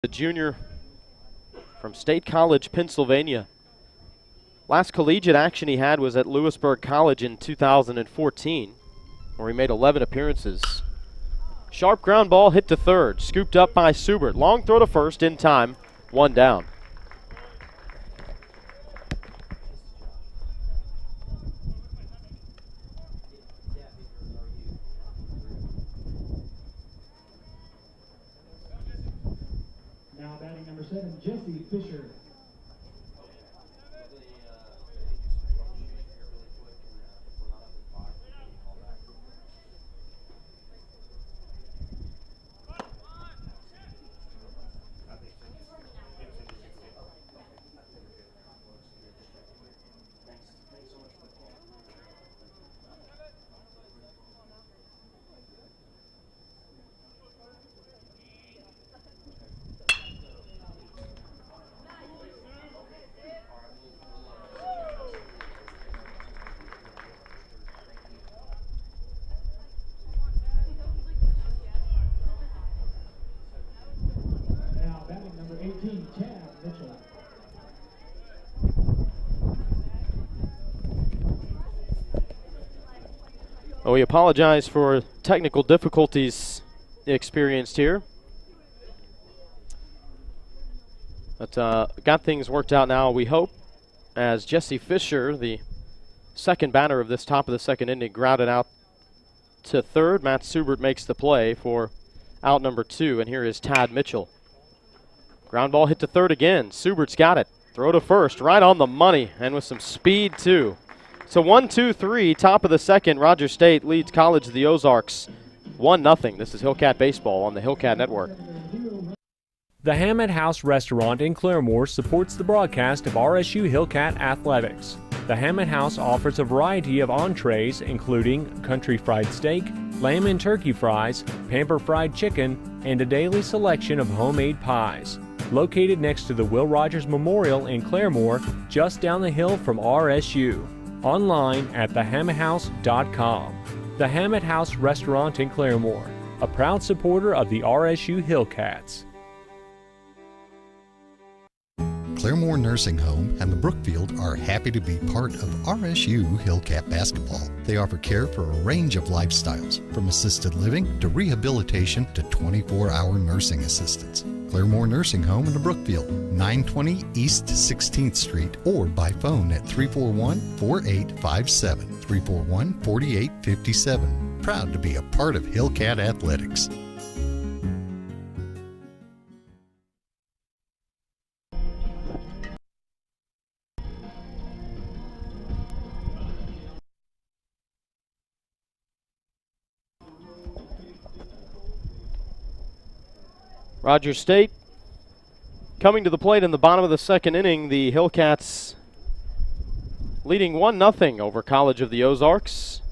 The junior from State College, Pennsylvania. Last collegiate action he had was at Lewisburg College in 2014, where he made 11 appearances. Sharp ground ball hit to third, scooped up by Subert. Long throw to first in time, one down. Now batting number 7, Jesse Fisher. Well, we apologize for technical difficulties experienced here. But got things worked out now, we hope, as Jesse Fisher, the second batter of this top of the second inning, grounded out to third. Matt Subert makes the play for out number 2, and here is Tad Mitchell. Ground ball hit to third again. Subert's got it. Throw to first, right on the money, and with some speed, too. So 1-2-3, top of the second. Rogers State leads College of the Ozarks 1-0. This is Hellcat Baseball on the Hellcat Network. The Hammett House Restaurant in Claremore supports the broadcast of RSU Hellcat Athletics. The Hammett House offers a variety of entrees, including country fried steak, lamb and turkey fries, pamper fried chicken, and a daily selection of homemade pies. Located next to the Will Rogers Memorial in Claremore, just down the hill from RSU. Online at thehammetthouse.com. The Hammett House Restaurant in Claremore, a proud supporter of the RSU Hellcats. Claremore Nursing Home and the Brookfield are happy to be part of RSU Hellcat Basketball. They offer care for a range of lifestyles, from assisted living to rehabilitation to 24-hour nursing assistance. Claremore Nursing Home in the Brookfield, 920 East 16th Street, or by phone at 341-4857, 341-4857. Proud to be a part of Hellcat Athletics. Rogers State coming to the plate in the bottom of the second inning. The Hellcats leading 1-0 over College of the Ozarks.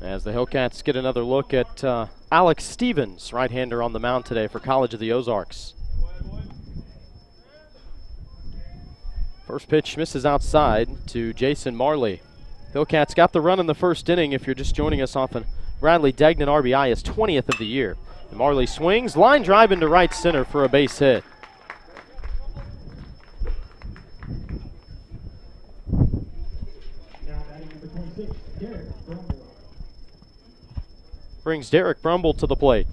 As the Hellcats get another look at Alex Stevens, right-hander on the mound today for College of the Ozarks. First pitch misses outside to Jason Marley. Hellcats got the run in the first inning. If you're just joining us off an Bradley Degnan RBI, his 20th of the year. And Marley swings, line drive into right center for a base hit. Now batting number 26, Derek Brumble. Brings Derek Brumble to the plate.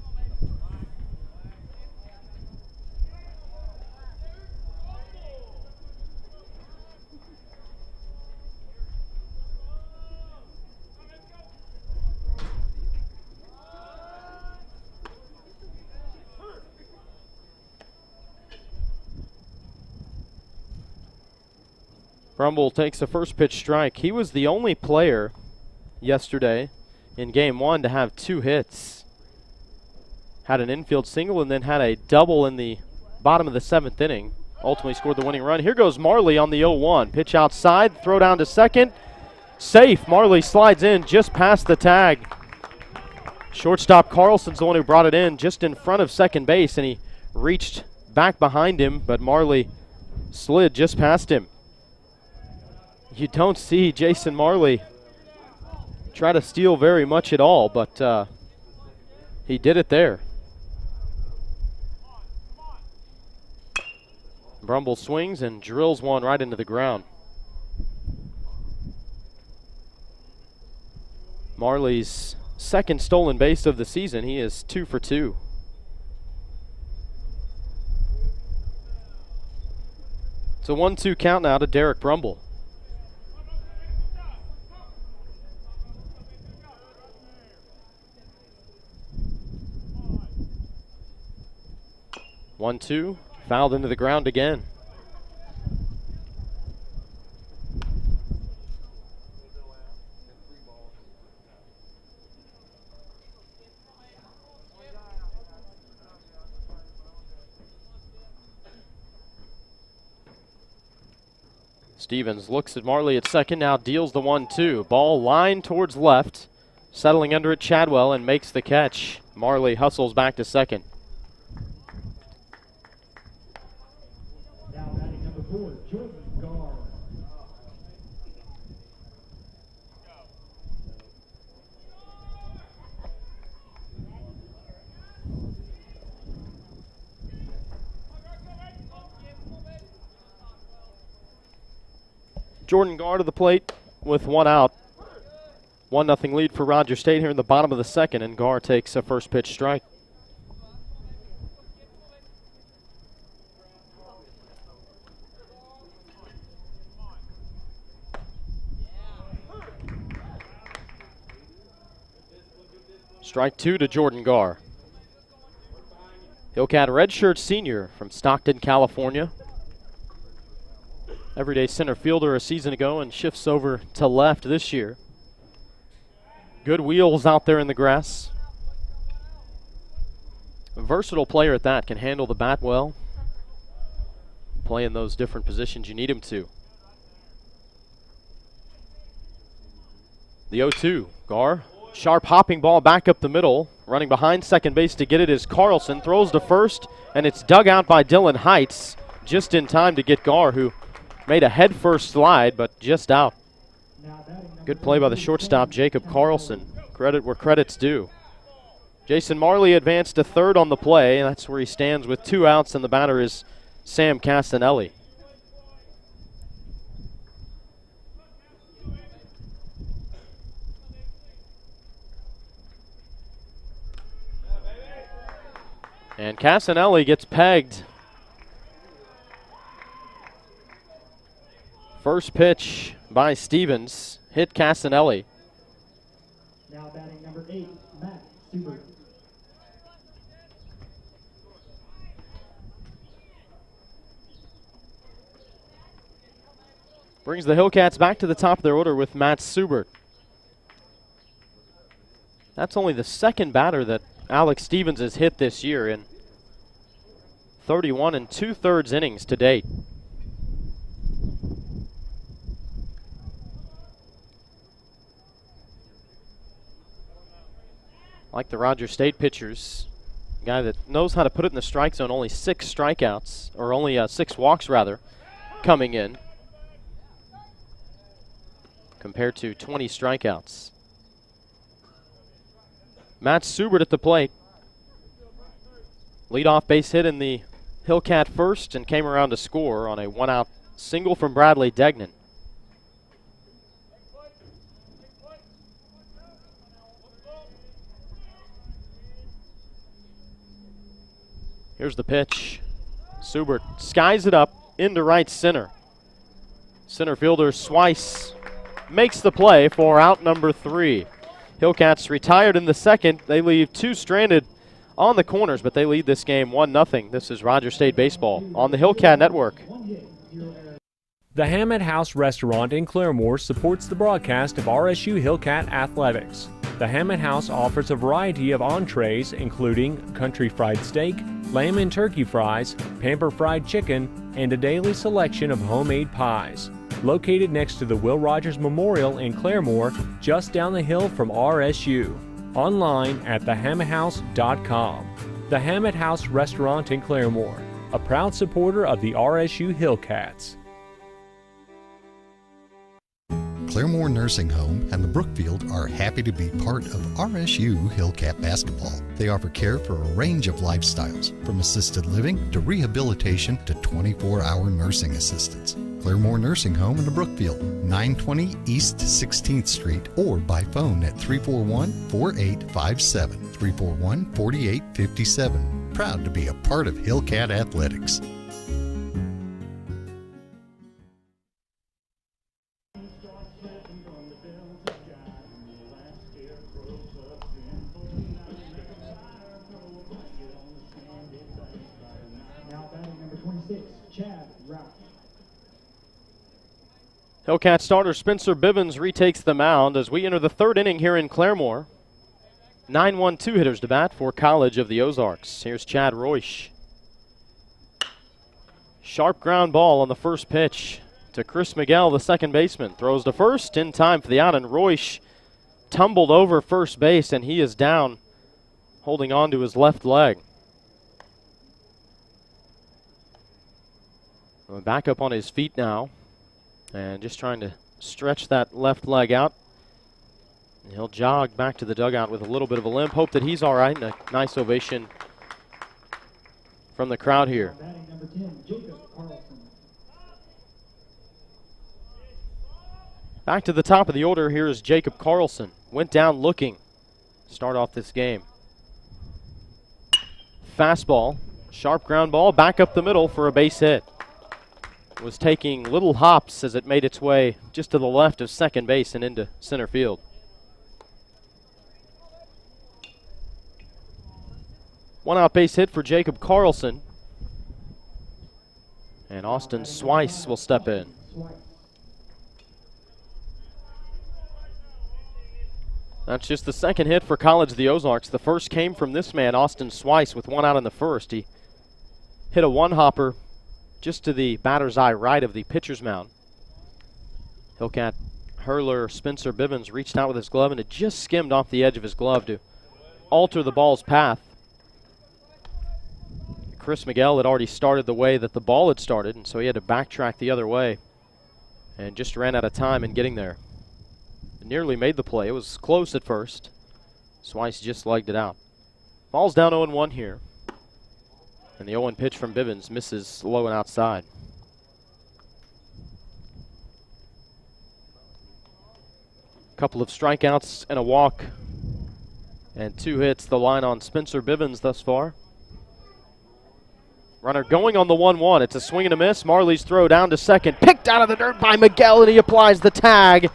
Brumble takes a first pitch strike. He was the only player yesterday in game 1 to have 2 hits. Had an infield single and then had a double in the bottom of the 7th inning. Ultimately scored the winning run. Here goes Marley on the 0-1. Pitch outside, throw down to second. Safe. Marley slides in just past the tag. Shortstop Carlson's the one who brought it in just in front of second base, and he reached back behind him, but Marley slid just past him. You don't see Jason Marley try to steal very much at all, but he did it there. Brumble swings and drills one right into the ground. Marley's second stolen base of the season. He is 2 for 2. It's a 1-2 count now to Derek Brumble. One, two, fouled into the ground again. Stevens looks at Marley at second, now deals the 1-2. Ball lined towards left, settling under it Chadwell and makes the catch. Marley hustles back to second. Now batting number 4, Jordan Gar. Jordan Gar to the plate with one out. 1-0 lead for Roger State here in the bottom of the second, and Gar takes a first pitch strike. Strike 2 to Jordan Gar. Hillcat redshirt senior from Stockton, California. Everyday center fielder a season ago and shifts over to left this year. Good wheels out there in the grass. A versatile player at that, can handle the bat well. Play in those different positions you need him to. The 0-2, Gar. Sharp hopping ball back up the middle. Running behind second base to get it is Carlson. Throws to first, and it's dug out by Dylan Heights. Just in time to get Gar, who made a head-first slide, but just out. Good play by the shortstop, Jacob Carlson. Credit where credit's due. Jason Marley advanced to third on the play, and that's where he stands with 2 outs, and the batter is Sam Castanelli. And Castanelli gets pegged. First pitch by Stevens hit Castanelli. Now batting number 8, Matt Stewart. Brings the Hillcats back to the top of their order with Matt Subert. That's only the second batter that Alex Stevens has hit this year in 31 2/3 innings to date. Like the Roger State pitchers, a guy that knows how to put it in the strike zone. Only 6 strikeouts, or only 6 walks rather, coming in, compared to 20 strikeouts. Matt Subert at the plate. Leadoff base hit in the Hillcat first and came around to score on a 1-out single from Bradley Degnan. Here's the pitch. Subert skies it up into right center. Center fielder Swice makes the play for out number 3. Hillcats retired in the second. They leave 2 stranded on the corners, but they lead this game 1-0. This is Roger State Baseball on the Hillcat Network. The Hammett House Restaurant in Claremore supports the broadcast of RSU Hillcat Athletics. The Hammett House offers a variety of entrees, including country fried steak, lamb and turkey fries, pamper fried chicken, and a daily selection of homemade pies. Located next to the Will Rogers Memorial in Claremore, just down the hill from RSU. Online at thehammetthouse.com. The Hammett House Restaurant in Claremore, a proud supporter of the RSU Hillcats. Claremore Nursing Home and the Brookfield are happy to be part of RSU Hellcat basketball. They offer care for a range of lifestyles, from assisted living to rehabilitation to 24-hour nursing assistance. Claremore Nursing Home in the Brookfield, 920 East 16th Street, or by phone at 341-4857, 341-4857. Proud to be a part of Hellcat Athletics. Hellcat starter Spencer Bivens retakes the mound as we enter the third inning here in Claremore. 9-1-2 hitters to bat for College of the Ozarks. Here's Chad Royce. Sharp ground ball on the first pitch to Chris Miguel, the second baseman. Throws to first in time for the out, and Royce tumbled over first base, and he is down, holding on to his left leg. Back up on his feet now, and just trying to stretch that left leg out. And he'll jog back to the dugout with a little bit of a limp. Hope that he's all right, and a nice ovation from the crowd here. Batting number 10, Jacob Carlson. Back to the top of the order, here is Jacob Carlson. Went down looking to start off this game. Fastball, sharp ground ball, back up the middle for a base hit. Was taking little hops as it made its way just to the left of second base and into center field. One out base hit for Jacob Carlson. And Austin Swice will step in. That's just the second hit for College of the Ozarks. The first came from this man, Austin Swice, with one out in the first. He hit a one-hopper just to the batter's eye right of the pitcher's mound. Hellcat hurler Spencer Bivens reached out with his glove, and it just skimmed off the edge of his glove to alter the ball's path. Chris Miguel had already started the way that the ball had started, and so he had to backtrack the other way and just ran out of time in getting there. Nearly made the play. It was close at first. Swice just legged it out. Ball's down 0-1 here. And the 0-1 pitch from Bivens misses low and outside. Couple of strikeouts and a walk. And 2 hits, the line on Spencer Bivens thus far. Runner going on the 1-1. It's a swing and a miss. Marley's throw down to second. Picked out of the dirt by Miguel, and he applies the tag.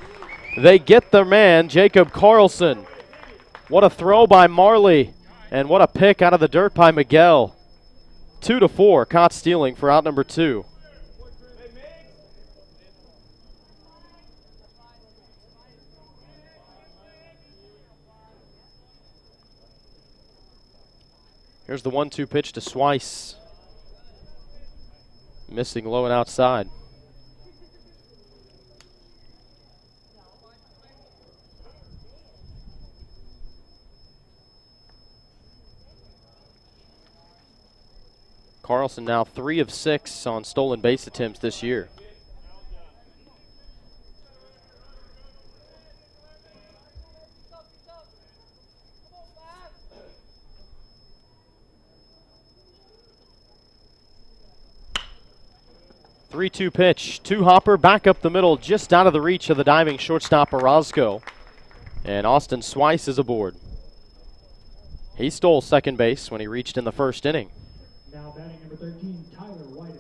They get their man, Jacob Carlson. What a throw by Marley, and what a pick out of the dirt by Miguel. 2-4, caught stealing for out number 2. Here's the 1-2 pitch to Swice. Missing low and outside. Carlson now 3 of 6 on stolen base attempts this year. Three-two pitch, 2-hopper, back up the middle, just out of the reach of the diving shortstop Orosco. And Austin Swice is aboard. He stole second base when he reached in the first inning. Now batting number 13, Tyler White.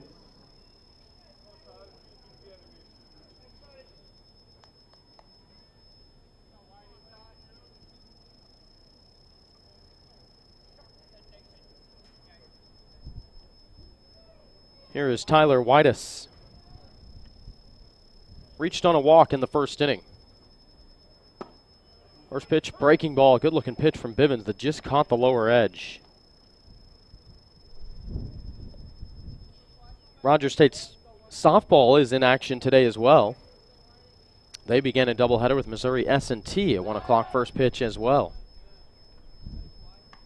Here is Tyler Whitus. Reached on a walk in the first inning. First pitch, breaking ball. Good looking pitch from Bivens that just caught the lower edge. Rogers State's softball is in action today as well. They began a doubleheader with Missouri S&T at 1 o'clock first pitch as well.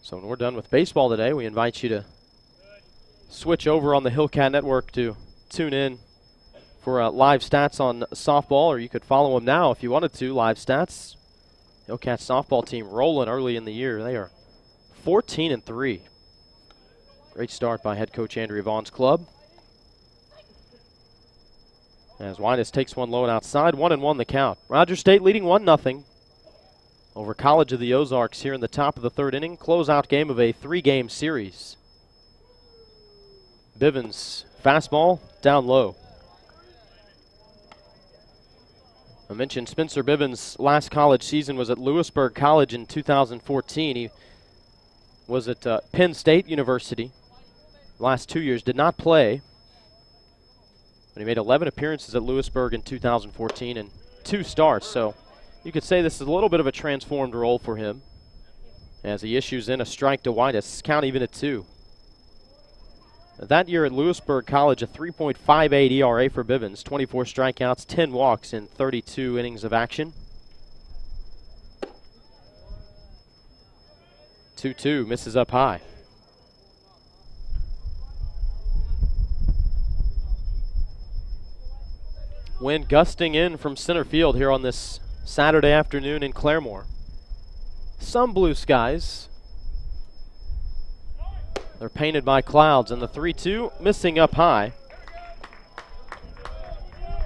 So when we're done with baseball today, we invite you to switch over on the Hellcat Network to tune in for live stats on softball, or you could follow him now if you wanted to. Live stats. Hellcats softball team rolling early in the year. They are 14-3. Great start by head coach Andrea Vaughn's club. As Winus takes one low and outside, 1-1 the count. Rogers State leading 1-0 over College of the Ozarks here in the top of the third inning. Closeout game of a 3-game series. Bivens fastball down low. I mentioned Spencer Bivens' last college season was at Lewisburg College in 2014. He was at Penn State University. Last 2 years did not play. But he made 11 appearances at Lewisburg in 2014 and 2 starts. So you could say this is a little bit of a transformed role for him as he issues in a strike to Winus. Count even at 2. That year at Lewisburg College, a 3.58 ERA for Bivens, 24 strikeouts, 10 walks in 32 innings of action. 2-2, misses up high. Wind gusting in from center field here on this Saturday afternoon in Claremore. Some blue skies. They're painted by clouds, and the 3-2 missing up high.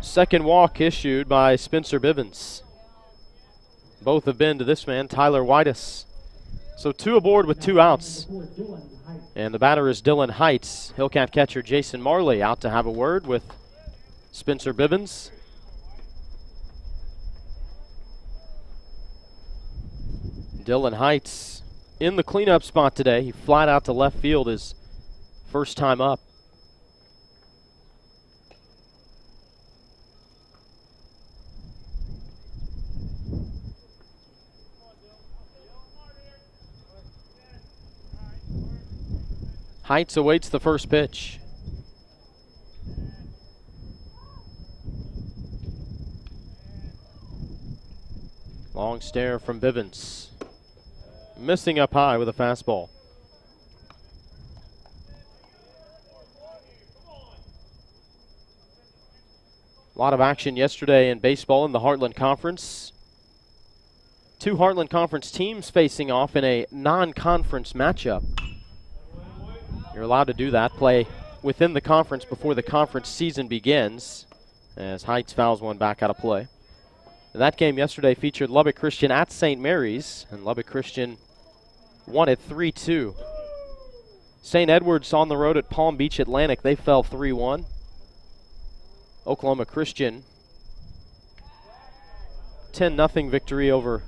Second walk issued by Spencer Bivens. Both have been to this man, Tyler Whitus. So 2 aboard with 2 outs. And the batter is Dylan Heights. Hellcat catcher Jason Marley out to have a word with Spencer Bivens. Dylan Heights in the cleanup spot today. He flied out to left field his first time up. Heights awaits the first pitch. Long stare from Bivens. Missing up high with a fastball. A lot of action yesterday in baseball in the Heartland Conference. 2 Heartland Conference teams facing off in a non-conference matchup. You're allowed to do that, play within the conference before the conference season begins, as Heights fouls one back out of play. And that game yesterday featured Lubbock Christian at St. Mary's, and Lubbock Christian won it 3-2. St. Edward's on the road at Palm Beach Atlantic. They fell 3-1. Oklahoma Christian, 10-0 victory over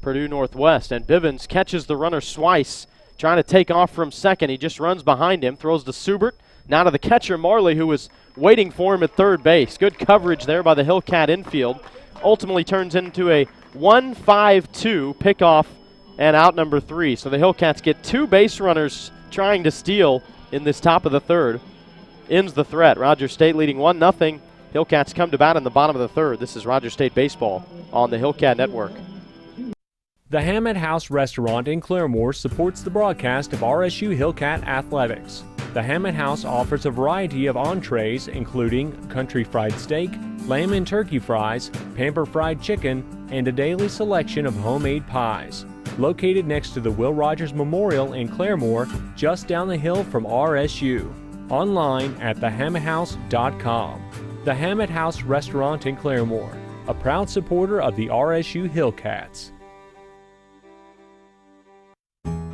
Purdue Northwest. And Bivens catches the runner Swice, trying to take off from second. He just runs behind him, throws to Subert. Now to the catcher Marley, who was waiting for him at third base. Good coverage there by the Hellcat infield. Ultimately turns into a 1-5-2 pickoff and out number 3. So the Hellcats get 2 base runners trying to steal in this top of the third. Ends the threat. Rogers State leading 1-0. Hellcats come to bat in the bottom of the third. This is Rogers State Baseball on the Hellcat Network. The Hammett House Restaurant in Claremore supports the broadcast of RSU Hellcat Athletics. The Hammett House offers a variety of entrees, including country fried steak, lamb and turkey fries, pamper fried chicken, and a daily selection of homemade pies. Located next to the Will Rogers Memorial in Claremore, just down the hill from RSU. Online at thehammetthouse.com. The Hammett House Restaurant in Claremore, a proud supporter of the RSU Hellcats.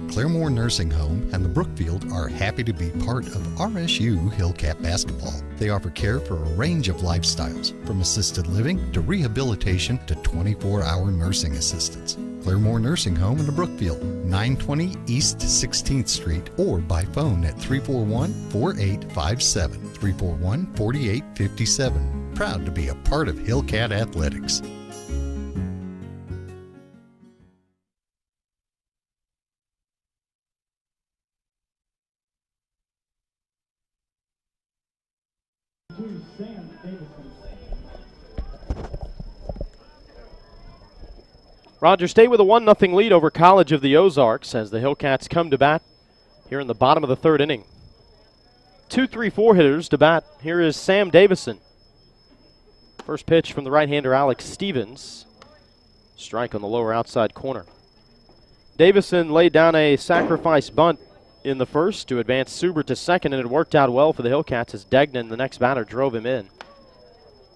Claremore Nursing Home and the Brookfield are happy to be part of RSU Hellcat basketball. They offer care for a range of lifestyles, from assisted living to rehabilitation to 24-hour nursing assistance. Claremore Nursing Home in the Brookfield, 920 East 16th Street, or by phone at 341-4857, 341-4857. Proud to be a part of Hellcat Athletics. Rogers State with a 1-0 lead over College of the Ozarks as the Hellcats come to bat here in the bottom of the third inning. 2-3-4 hitters to bat. Here is Sam Davison. First pitch from the right-hander Alex Stevens. Strike on the lower outside corner. Davison laid down a sacrifice bunt in the first to advance Subert to second, and it worked out well for the Hellcats as Degnan, the next batter, drove him in.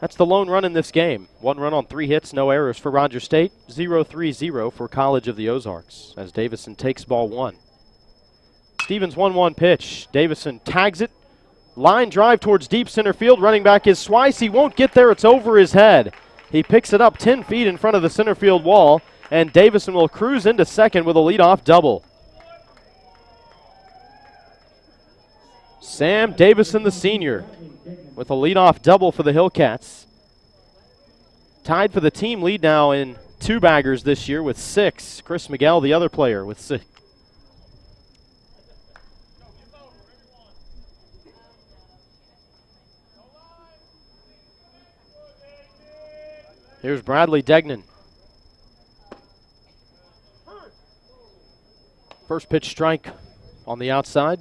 That's the lone run in this game. 1 run on 3 hits, no errors for Rogers State. 0-3-0 for College of the Ozarks as Davison takes ball 1. Stevens 1-1 pitch. Davison tags it. Line drive towards deep center field. Running back is Swice. He won't get there. It's over his head. He picks it up 10 feet in front of the center field wall, and Davison will cruise into second with a leadoff double. Sam Davison, the senior, with a leadoff double for the Hellcats. Tied for the team lead now in 2-baggers this year with 6. Chris Miguel, the other player, with 6. Here's Bradley Degnan. First pitch strike on the outside.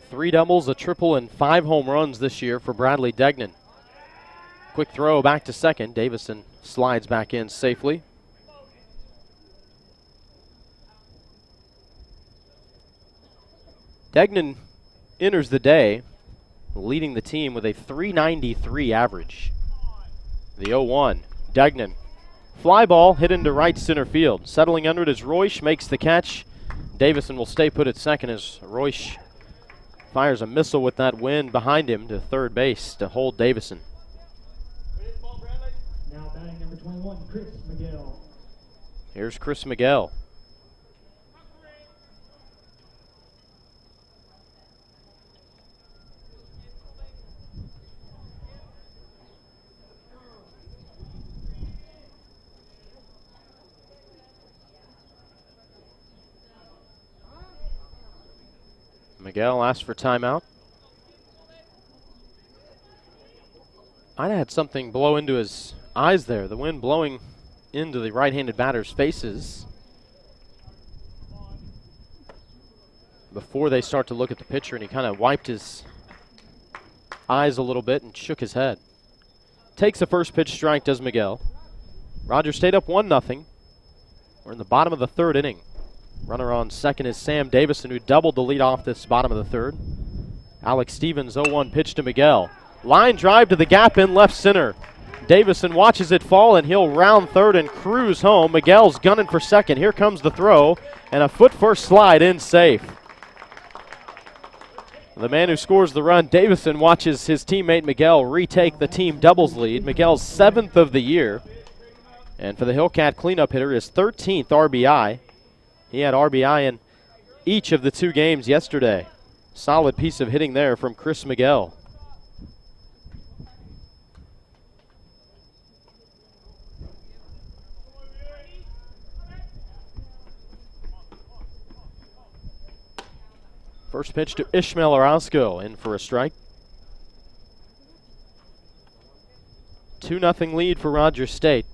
Three doubles, a triple, and 5 home runs this year for Bradley Degnan. Quick throw back to second. Davison slides back in safely. Degnan enters the day leading the team with a .393 average. The 0-1, Degnan. Fly ball hit into right center field. Settling under it as Royce makes the catch. Davison will stay put at second as Royce fires a missile with that wind behind him to third base to hold Davison. Now batting number 21, Chris Miguel. Here's Chris Miguel. Miguel asked for timeout. I'd had something blow into his eyes there. The wind blowing into the right-handed batter's faces before they start to look at the pitcher, and he kind of wiped his eyes a little bit and shook his head. Takes the first pitch strike, does Miguel. Rogers State up 1-0. We're in the bottom of the 3rd inning. Runner on second is Sam Davison, who doubled the lead off this bottom of the 3rd. Alex Stevens, 0-1 pitch to Miguel. Line drive to the gap in left center. Davison watches it fall, and he'll round third and cruise home. Miguel's gunning for second. Here comes the throw, and a foot-first slide in safe. The man who scores the run, Davison, watches his teammate Miguel retake the team doubles lead. Miguel's 7th of the year. And for the Hellcat cleanup hitter, his 13th RBI. He had RBI in each of the 2 games yesterday. Solid piece of hitting there from Chris Miguel. First pitch to Ishmael Orosco, in for a strike. 2-0 lead for Rogers State.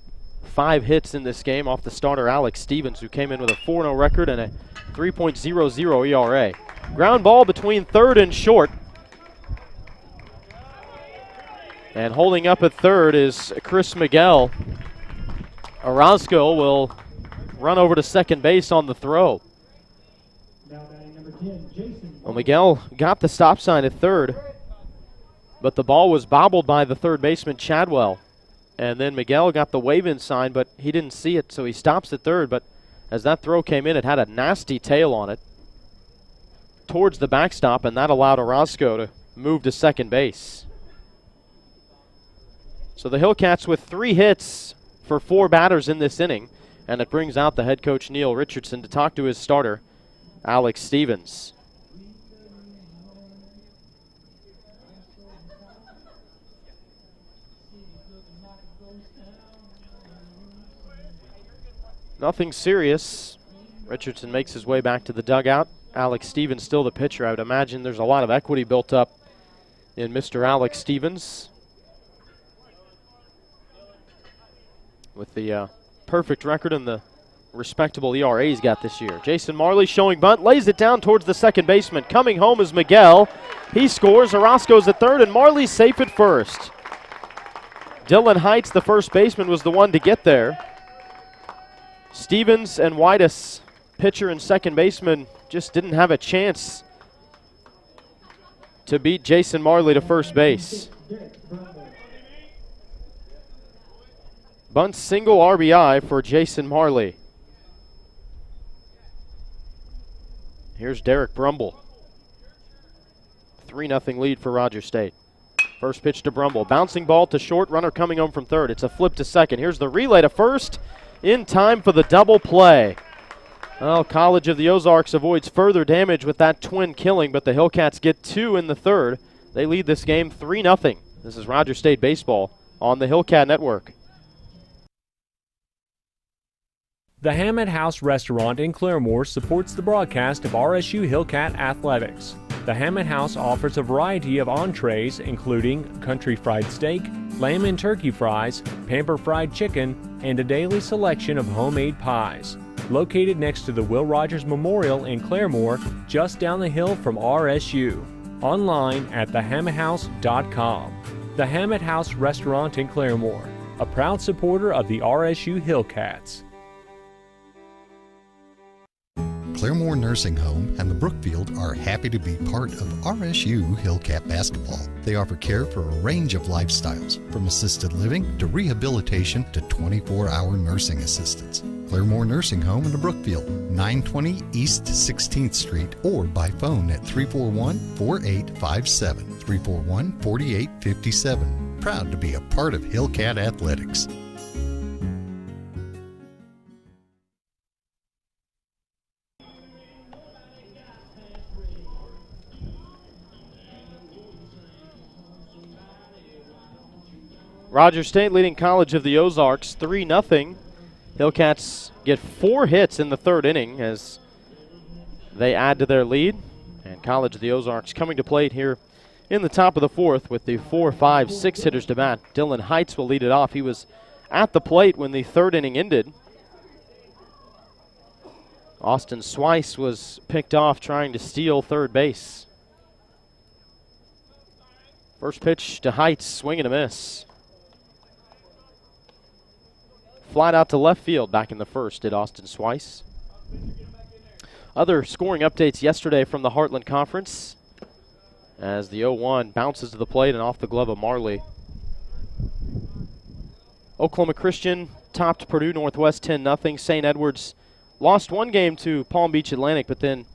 5 hits in this game off the starter Alex Stevens, who came in with a 4-0 record and a 3.00 ERA. Ground ball between third and short. And holding up at third is Chris Miguel. Orozco will run over to second base on the throw. Now batting number 10, Jason. Well, Miguel got the stop sign at third, but the ball was bobbled by the third baseman Chadwell. And then Miguel got the wave-in sign, but he didn't see it, so he stops at third. But as that throw came in, it had a nasty tail on it towards the backstop, and that allowed Orozco to move to second base. So the Hellcats with 3 hits for 4 batters in this inning, and it brings out the head coach Neil Richardson to talk to his starter, Alex Stevens. Nothing serious. Richardson makes his way back to the dugout. Alex Stevens still the pitcher. I would imagine there's a lot of equity built up in Mr. Alex Stevens, with the perfect record in the respectable ERA he's got this year. Jason Marley showing bunt, lays it down towards the second baseman. Coming home is Miguel. He scores. Orosco's at third, and Marley's safe at first. Dylan Heights, the first baseman, was the one to get there. Stevens and Whitus, pitcher and second baseman, just didn't have a chance to beat Jason Marley to first base. Bunt single RBI for Jason Marley. Here's Derek Brumble. 3-0 lead for Roger State. First pitch to Brumble. Bouncing ball to short. Runner coming home from third. It's a flip to second. Here's the relay to first. In time for the double play. Well, College of the Ozarks avoids further damage with that twin killing, but the Hellcats get 2 in the third. They lead this game 3-0. This is Roger State Baseball on the Hellcat Network. The Hammett House Restaurant in Claremore supports the broadcast of RSU Hellcat Athletics. The Hammett House offers a variety of entrees, including country fried steak, lamb and turkey fries, pamper fried chicken, and a daily selection of homemade pies. Located next to the Will Rogers Memorial in Claremore, just down the hill from RSU. Online at thehammetthouse.com. The Hammett House Restaurant in Claremore, a proud supporter of the RSU Hellcats. Claremore Nursing Home and the Brookfield are happy to be part of RSU Hellcat basketball. They offer care for a range of lifestyles, from assisted living to rehabilitation to 24-hour nursing assistance. Claremore Nursing Home in the Brookfield, 920 East 16th Street, or by phone at 341-4857, 341-4857. Proud to be a part of Hellcat Athletics. Roger State leading College of the Ozarks 3-0. Hellcats get 4 hits in the third inning as they add to their lead. And College of the Ozarks coming to plate here in the top of the fourth with the 4, 5, 6 hitters to bat. Dylan Heights will lead it off. He was at the plate when the third inning ended. Austin Swice was picked off trying to steal third base. First pitch to Heights, swing and a miss. Flied out to left field back in the first did Austin Swice. Other scoring updates yesterday from the Heartland Conference as the 0-1 bounces to the plate and off the glove of Marley. Oklahoma Christian topped Purdue Northwest 10-0. St. Edwards lost one game to Palm Beach Atlantic, but then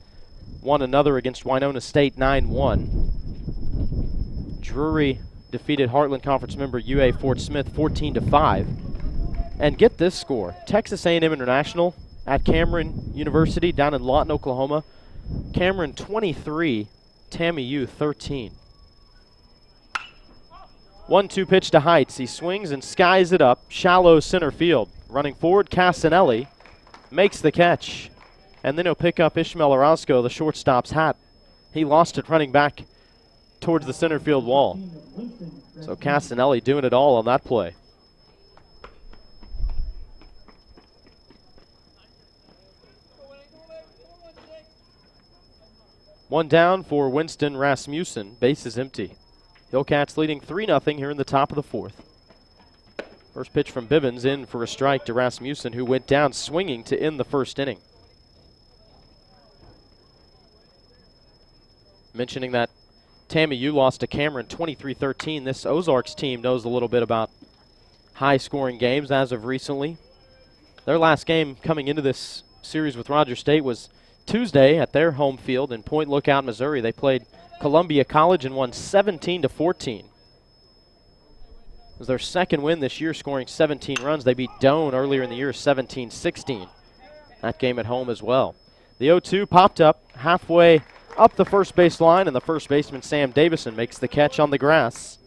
won another against Winona State 9-1. Drury defeated Heartland Conference member UA Fort Smith 14-5. And get this score, Texas A&M International at Cameron University down in Lawton, Oklahoma. Cameron 23, Tammy U 13. 1-2 pitch to Heights. He swings and skies it up, shallow center field. Running forward, Casa makes the catch. And then he'll pick up Ishmael Orozco, the shortstop's hat. He lost it running back towards the center field wall. So Casa doing it all on that play. One down for Winston Rasmussen. Base is empty. Hellcats leading 3-0 here in the top of the fourth. First pitch from Bivens in for a strike to Rasmussen, who went down swinging to end the first inning. Mentioning that Tammy U lost to Cameron 23-13. This Ozarks team knows a little bit about high-scoring games as of recently. Their last game coming into this series with Roger State was Tuesday at their home field in Point Lookout, Missouri. They played Columbia College and won 17-14. It was their second win this year, scoring 17 runs. They beat Doane earlier in the year 17-16. That game at home as well. The 0-2 popped up halfway up the first base line, and the first baseman, Sam Davison, makes the catch on the grass.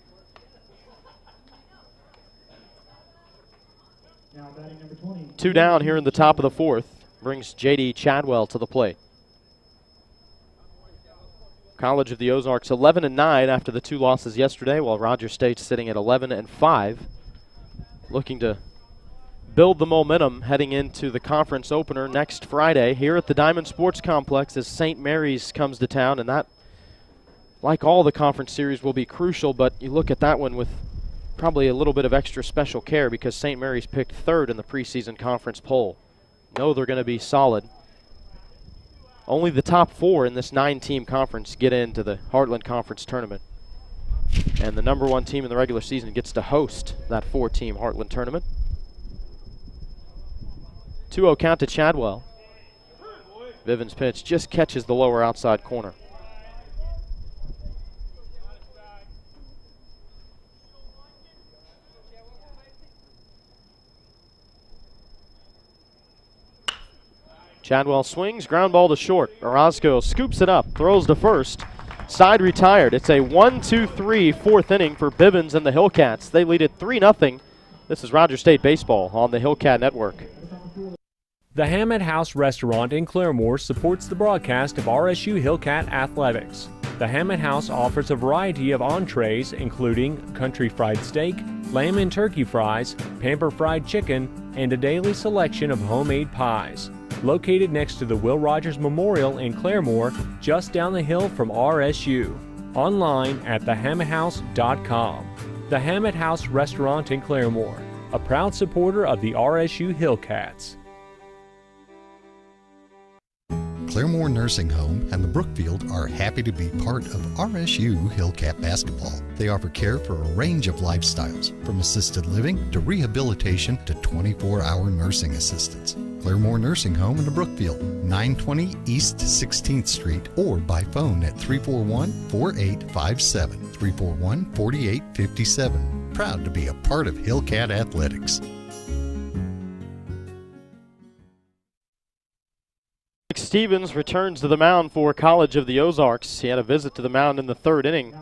Now batting number 20. 2 down here in the top of the fourth. Brings J.D. Chadwell to the plate. College of the Ozarks 11-9 after the 2 losses yesterday, while Roger State's sitting at 11-5, looking to build the momentum heading into the conference opener next Friday here at the Diamond Sports Complex as St. Mary's comes to town. And that, like all the conference series, will be crucial, but you look at that one with probably a little bit of extra special care because St. Mary's picked third in the preseason conference poll. Know they're going to be solid. Only the top 4 in this 9-team conference get into the Heartland Conference tournament. And the number 1 team in the regular season gets to host that 4-team Heartland tournament. 2-0 count to Chadwell. Viven's pitch just catches the lower outside corner. Chadwell swings, ground ball to short. Orosco scoops it up, throws to first. Side retired. It's a 1-2-3 fourth inning for Bivens and the Hellcats. They lead it 3-0. This is Rogers State Baseball on the Hellcat Network. The Hammett House Restaurant in Claremore supports the broadcast of RSU Hellcat Athletics. The Hammett House offers a variety of entrees, including country fried steak, lamb and turkey fries, pamper fried chicken, and a daily selection of homemade pies. Located next to the Will Rogers Memorial in Claremore, just down the hill from RSU. Online at thehammetthouse.com. The Hammett House Restaurant in Claremore, a proud supporter of the RSU Hellcats. Claremore Nursing Home and the Brookfield are happy to be part of RSU Hellcat basketball. They offer care for a range of lifestyles, from assisted living to rehabilitation to 24-hour nursing assistance. Claremore Nursing Home in the Brookfield, 920 East 16th Street, or by phone at 341-4857, 341-4857. Proud to be a part of Hellcat Athletics. Stevens returns to the mound for College of the Ozarks. He had a visit to the mound in the 3rd inning.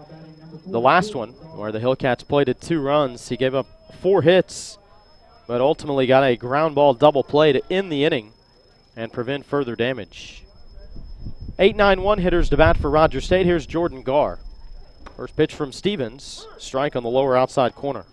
The last one, where the Hellcats played at 2 runs. He gave up 4 hits, but ultimately got a ground ball double play to end the inning and prevent further damage. 8-9-1 hitters to bat for Rogers State. Here's Jordan Garr. First pitch from Stevens. Strike on the lower outside corner.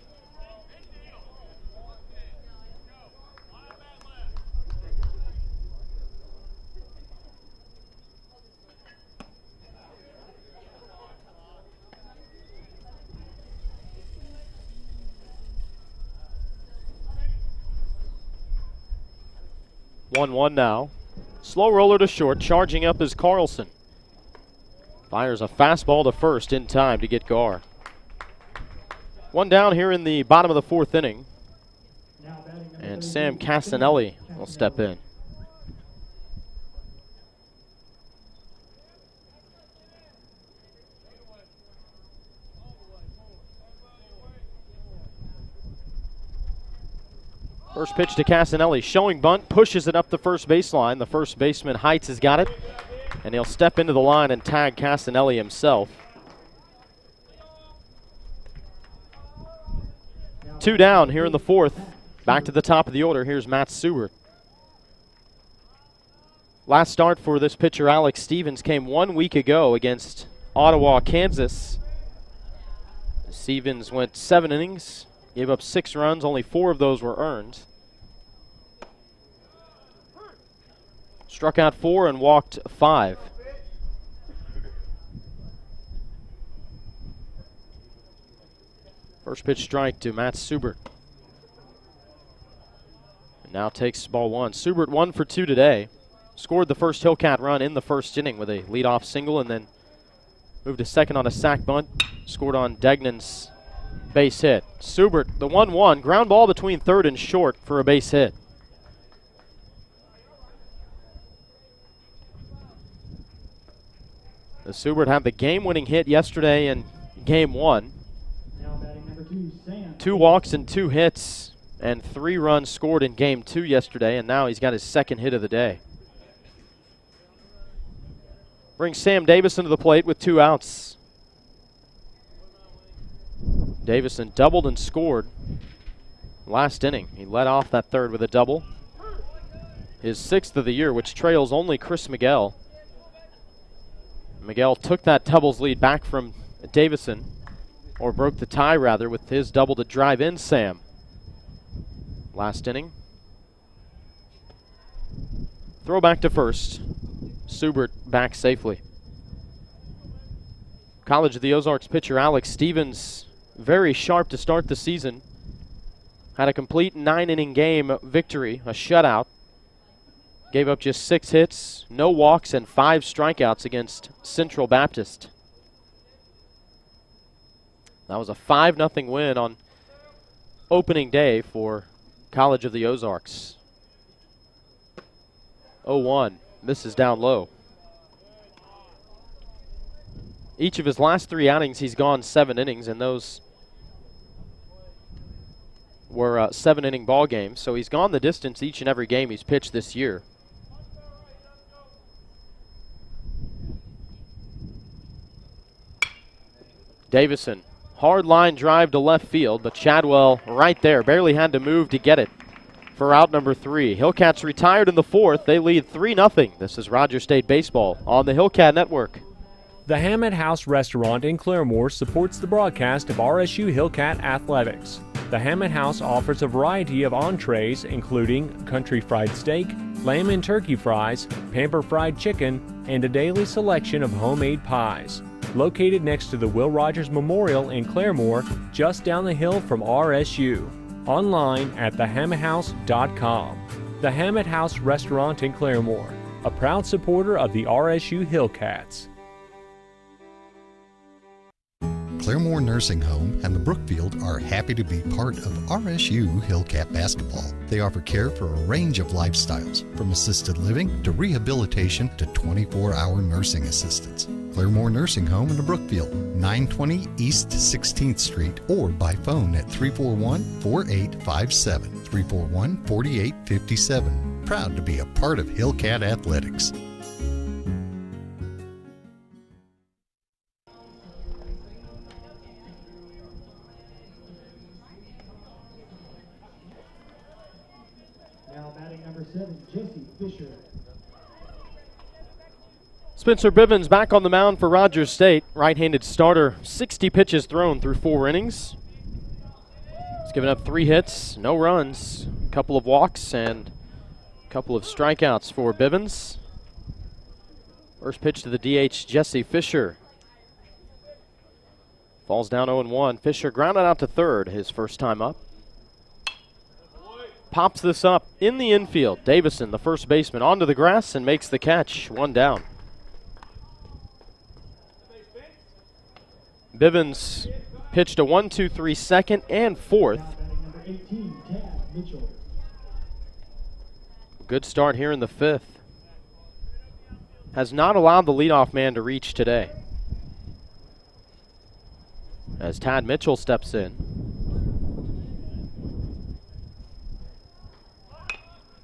One now. Slow roller to short. Charging up is Carlson. Fires a fastball to first in time to get Garr. 1 down here in the bottom of the 4th inning. And Sam Casanelli will step in. First pitch to Casanelli, showing bunt, pushes it up the first baseline. The first baseman, Heights, has got it, and he'll step into the line and tag Casanelli himself. 2 down here in the 4th. Back to the top of the order. Here's Matt Subert. Last start for this pitcher, Alex Stevens, came 1 week ago against Ottawa, Kansas. Stevens went 7 innings, gave up 6 runs. Only 4 of those were earned. Struck out 4 and walked 5. First pitch strike to Matt Subert. And now takes ball 1. Subert 1 for 2 today. Scored the first Hellcat run in the 1st inning with a leadoff single, and then moved to second on a sac bunt. Scored on Degnan's base hit. Subert, the 1-1, ground ball between 3rd and short for a base hit. The Subert had the game-winning hit yesterday in Game 1. 2 walks and 2 hits and 3 runs scored in Game 2 yesterday, and now he's got his 2nd hit of the day. Brings Sam Davison to the plate with 2 outs. Davison doubled and scored last inning. He led off that 3rd with a double. His 6th of the year, which trails only Chris Miguel. Miguel took that doubles lead back from Davison, or broke the tie rather, with his double to drive in Sam last inning. Throw back to first. Subert back safely. College of the Ozarks pitcher Alex Stevens, very sharp to start the season. Had a complete 9-inning game victory, a shutout. Gave up just 6 hits, no walks, and 5 strikeouts against Central Baptist. That was a 5-0 win on opening day for College of the Ozarks. 0-1, misses down low. Each of his last 3 outings, he's gone 7 innings, and those were 7-inning ball games. So he's gone the distance each and every game he's pitched this year. Davison, hard line drive to left field, but Chadwell right there, barely had to move to get it for out number 3. Hellcats retired in the 4th. They lead 3-0. This is Rogers State Baseball on the Hellcat Network. The Hammett House Restaurant in Claremore supports the broadcast of RSU Hellcat Athletics. The Hammett House offers a variety of entrees, including country fried steak, lamb and turkey fries, pamper fried chicken, and a daily selection of homemade pies. Located next to the Will Rogers Memorial in Claremore, just down the hill from RSU. Online at thehammetthouse.com. The Hammett House Restaurant in Claremore, a proud supporter of the RSU Hellcats. Claremore Nursing Home and the Brookfield are happy to be part of RSU Hellcat Basketball. They offer care for a range of lifestyles, from assisted living to rehabilitation to 24-hour nursing assistance. Claremore Nursing Home in the Brookfield, 920 East 16th Street, or by phone at 341-4857, 341-4857. Proud to be a part of Hellcat Athletics. Now batting number 7, Jesse Fisher. Spencer Bivens back on the mound for Rogers State. Right-handed starter, 60 pitches thrown through 4 innings. He's given up 3 hits, no runs, a couple of walks, and a couple of strikeouts for Bivens. First pitch to the DH, Jesse Fisher. Falls down 0-1. Fisher grounded out to third his first time up. Pops this up in the infield. Davison, the first baseman, onto the grass and makes the catch. 1 down. Bivens pitched a 1-2-3 second and fourth. Number 18, Tad Mitchell. Good start here in the 5th. Has not allowed the leadoff man to reach today. As Tad Mitchell steps in.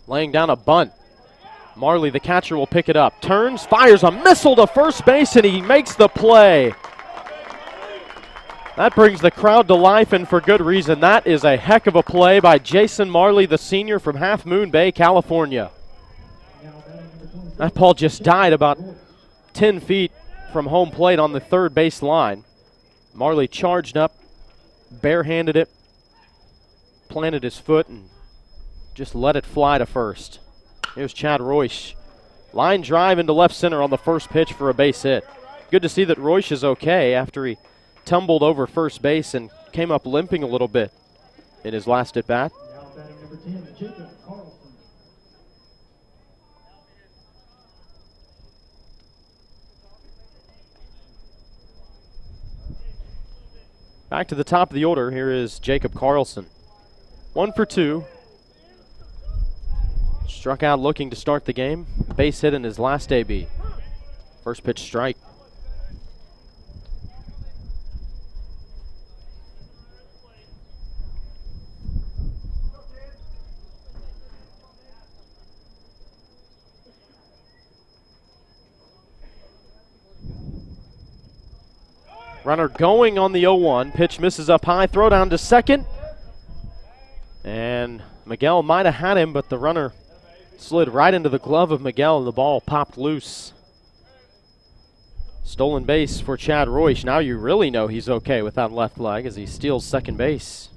Laying down a bunt. Marley, the catcher, will pick it up. Turns, fires a missile to first base, and he makes the play. That brings the crowd to life, and for good reason. That is a heck of a play by Jason Marley, the senior from Half Moon Bay, California. That ball just died about 10 feet from home plate on the third base line. Marley charged up, barehanded it, planted his foot, and just let it fly to first. Here's Chad Royce. Line drive into left center on the first pitch for a base hit. Good to see that Royce is okay after he tumbled over first base and came up limping a little bit in his last at bat. Now batting number 10, Jacob Carlson. Back to the top of the order, here is Jacob Carlson. 1 for 2. Struck out looking to start the game. Base hit in his last AB. First pitch strike. Runner going on the 0-1. Pitch misses up high. Throw down to second. And Miguel might have had him, but the runner slid right into the glove of Miguel, and the ball popped loose. Stolen base for Chad Royce. Now you really know he's okay with that left leg as he steals second base.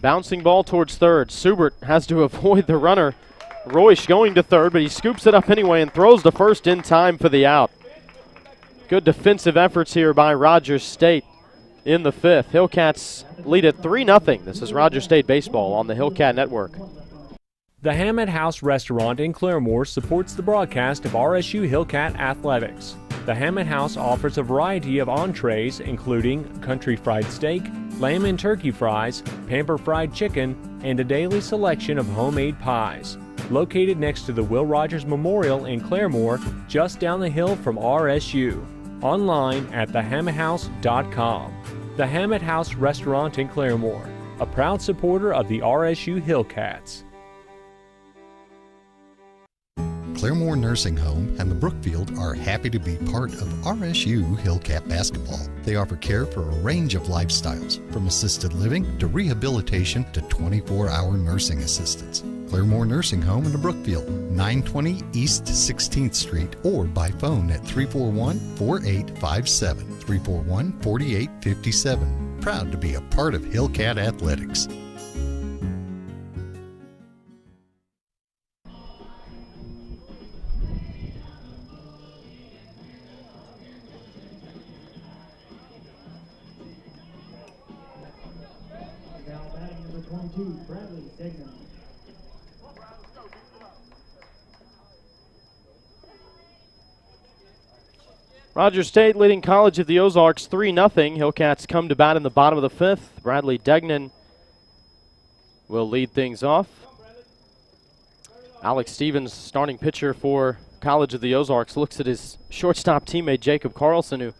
Bouncing ball towards third. Subert has to avoid the runner. Royce going to third, but he scoops it up anyway and throws to first in time for the out. Good defensive efforts here by Rogers State in the fifth. Hellcats lead at 3-0. This is Rogers State Baseball on the Hellcat Network. The Hammett House Restaurant in Claremore supports the broadcast of RSU Hellcat Athletics. The Hammett House offers a variety of entrees, including country fried steak, lamb and turkey fries, pamper fried chicken, and a daily selection of homemade pies. Located next to the Will Rogers Memorial in Claremore, just down the hill from RSU. Online at thehammetthouse.com. The Hammett House Restaurant in Claremore, a proud supporter of the RSU Hellcats. Claremore Nursing Home and the Brookfield are happy to be part of RSU Hellcat Basketball. They offer care for a range of lifestyles, from assisted living to rehabilitation to 24-hour nursing assistance. Claremore Nursing Home in the Brookfield, 920 East 16th Street, or by phone at 341-4857, 341-4857. Proud to be a part of Hellcat Athletics. Now batting number 22, Bradley Degnan. Rogers State leading College of the Ozarks 3-0. Hellcats come to bat in the bottom of the fifth. Bradley Degnan will lead things off. Alex Stevens, starting pitcher for College of the Ozarks, looks at his shortstop teammate Jacob Carlson, who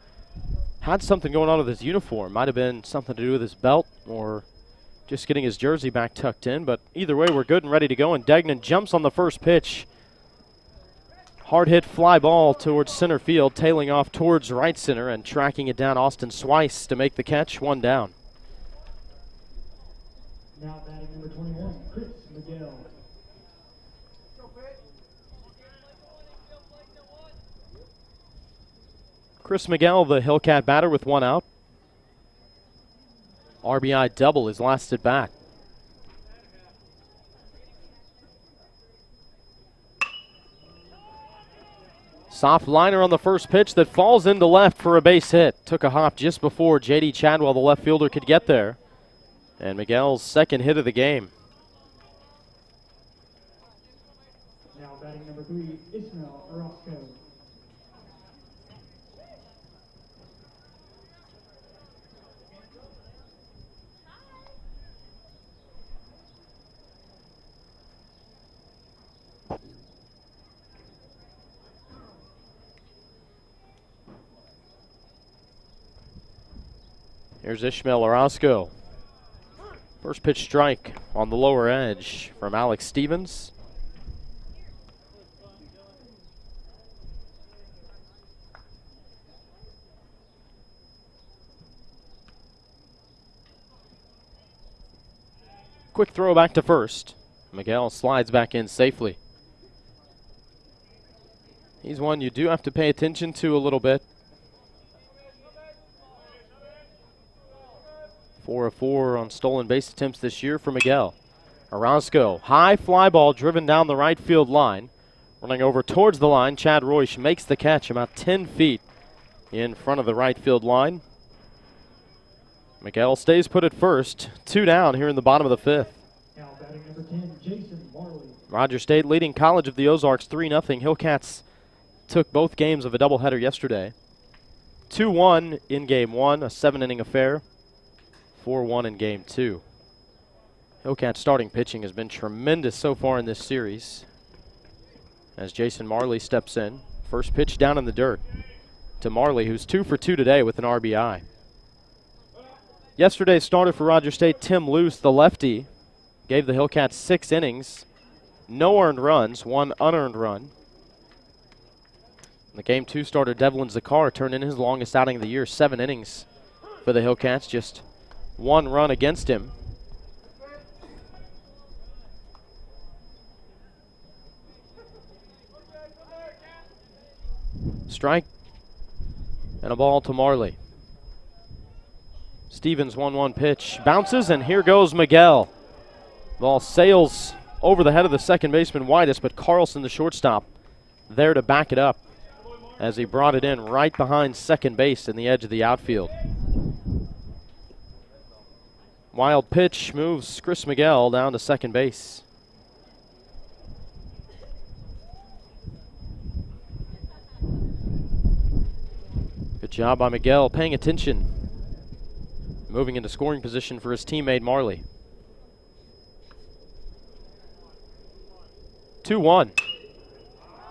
had something going on with his uniform. Might have been something to do with his belt or just getting his jersey back tucked in. But either way, we're good and ready to go. And Degnan jumps on the first pitch. Hard hit fly ball towards center field, tailing off towards right center and tracking it down Austin Swice to make the catch, one down. Now batting number 21, Chris Miguel. Chris Miguel, the Hellcat batter, with one out. RBI double his last at bat. Soft liner on the first pitch that falls into left for a base hit. Took a hop just before J.D. Chadwell, the left fielder, could get there. And Miguel's second hit of the game. Now batting number 3, Ismael Orosco. Here's Ishmael Orozco. First pitch strike on the lower edge from Alex Stevens. Quick throw back to first. Miguel slides back in safely. He's one you do have to pay attention to a little bit. 4 of 4 on stolen base attempts this year for Miguel. Orozco, high fly ball driven down the right field line. Running over towards the line, Chad Royce makes the catch about 10 feet in front of the right field line. Miguel stays put at first. 2 down here in the bottom of the fifth. Now batting number 10, Jason Marley. Rogers State leading College of the Ozarks 3-0. Hellcats took both games of a doubleheader yesterday. 2-1 in game 1, a 7-inning affair. 4-1 in game 2. Hellcats starting pitching has been tremendous so far in this series. As Jason Marley steps in. First pitch down in the dirt to Marley, who's 2 for 2 today with an RBI. Yesterday's starter for Rogers State, Tim Luce, the lefty, gave the Hellcats 6 innings. No earned runs, 1 unearned run. The game 2 starter, Devlin Zakar, turned in his longest outing of the year, 7 innings for the Hellcats, just 1 run against him. Strike and a ball to Marley. Stevens 1-1 pitch, bounces, and here goes Miguel. Ball sails over the head of the second baseman, Whitus, but Carlson, the shortstop, there to back it up as he brought it in right behind second base in the edge of the outfield. Wild pitch moves Chris Miguel down to second base. Good job by Miguel, paying attention. Moving into scoring position for his teammate Marley. 2-1.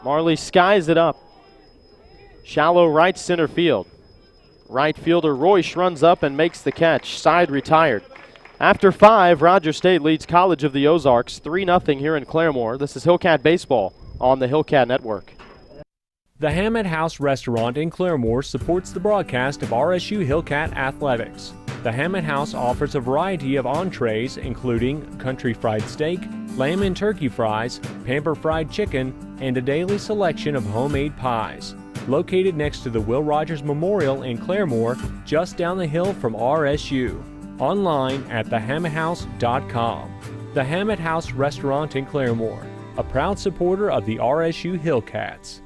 Marley skies it up. Shallow right center field. Right fielder Royce runs up and makes the catch. Side retired. After 5, Rogers State leads College of the Ozarks 3-0 here in Claremore. This is Hellcat Baseball on the Hellcat Network. The Hammett House Restaurant in Claremore supports the broadcast of RSU Hellcat Athletics. The Hammett House offers a variety of entrees, including country fried steak, lamb and turkey fries, pamper fried chicken, and a daily selection of homemade pies. Located next to the Will Rogers Memorial in Claremore, just down the hill from RSU. Online at thehammetthouse.com. The Hammett House Restaurant in Claremore, a proud supporter of the RSU Hellcats.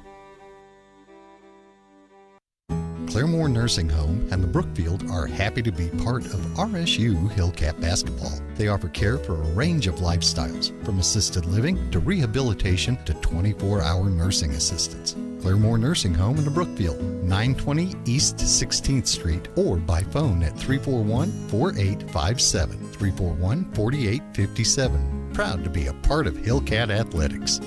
Claremore Nursing Home and the Brookfield are happy to be part of RSU Hellcat Basketball. They offer care for a range of lifestyles, from assisted living to rehabilitation to 24-hour nursing assistance. Claremore Nursing Home in the Brookfield, 920 East 16th Street, or by phone at 341-4857, 341-4857. Proud to be a part of Hellcat Athletics.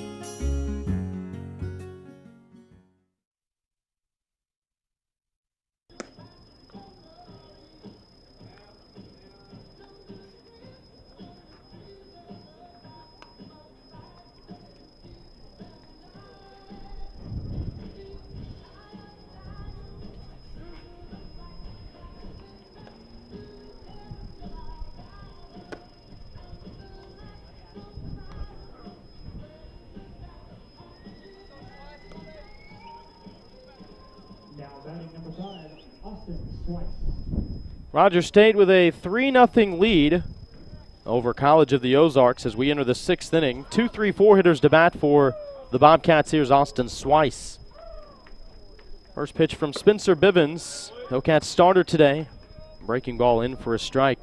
Rogers State with a 3-0 lead over College of the Ozarks as we enter the 6th inning. 2-3-4 hitters to bat for the Bobcats. Here's Austin Swice. First pitch from Spencer Bivens, Hellcats starter today. Breaking ball in for a strike.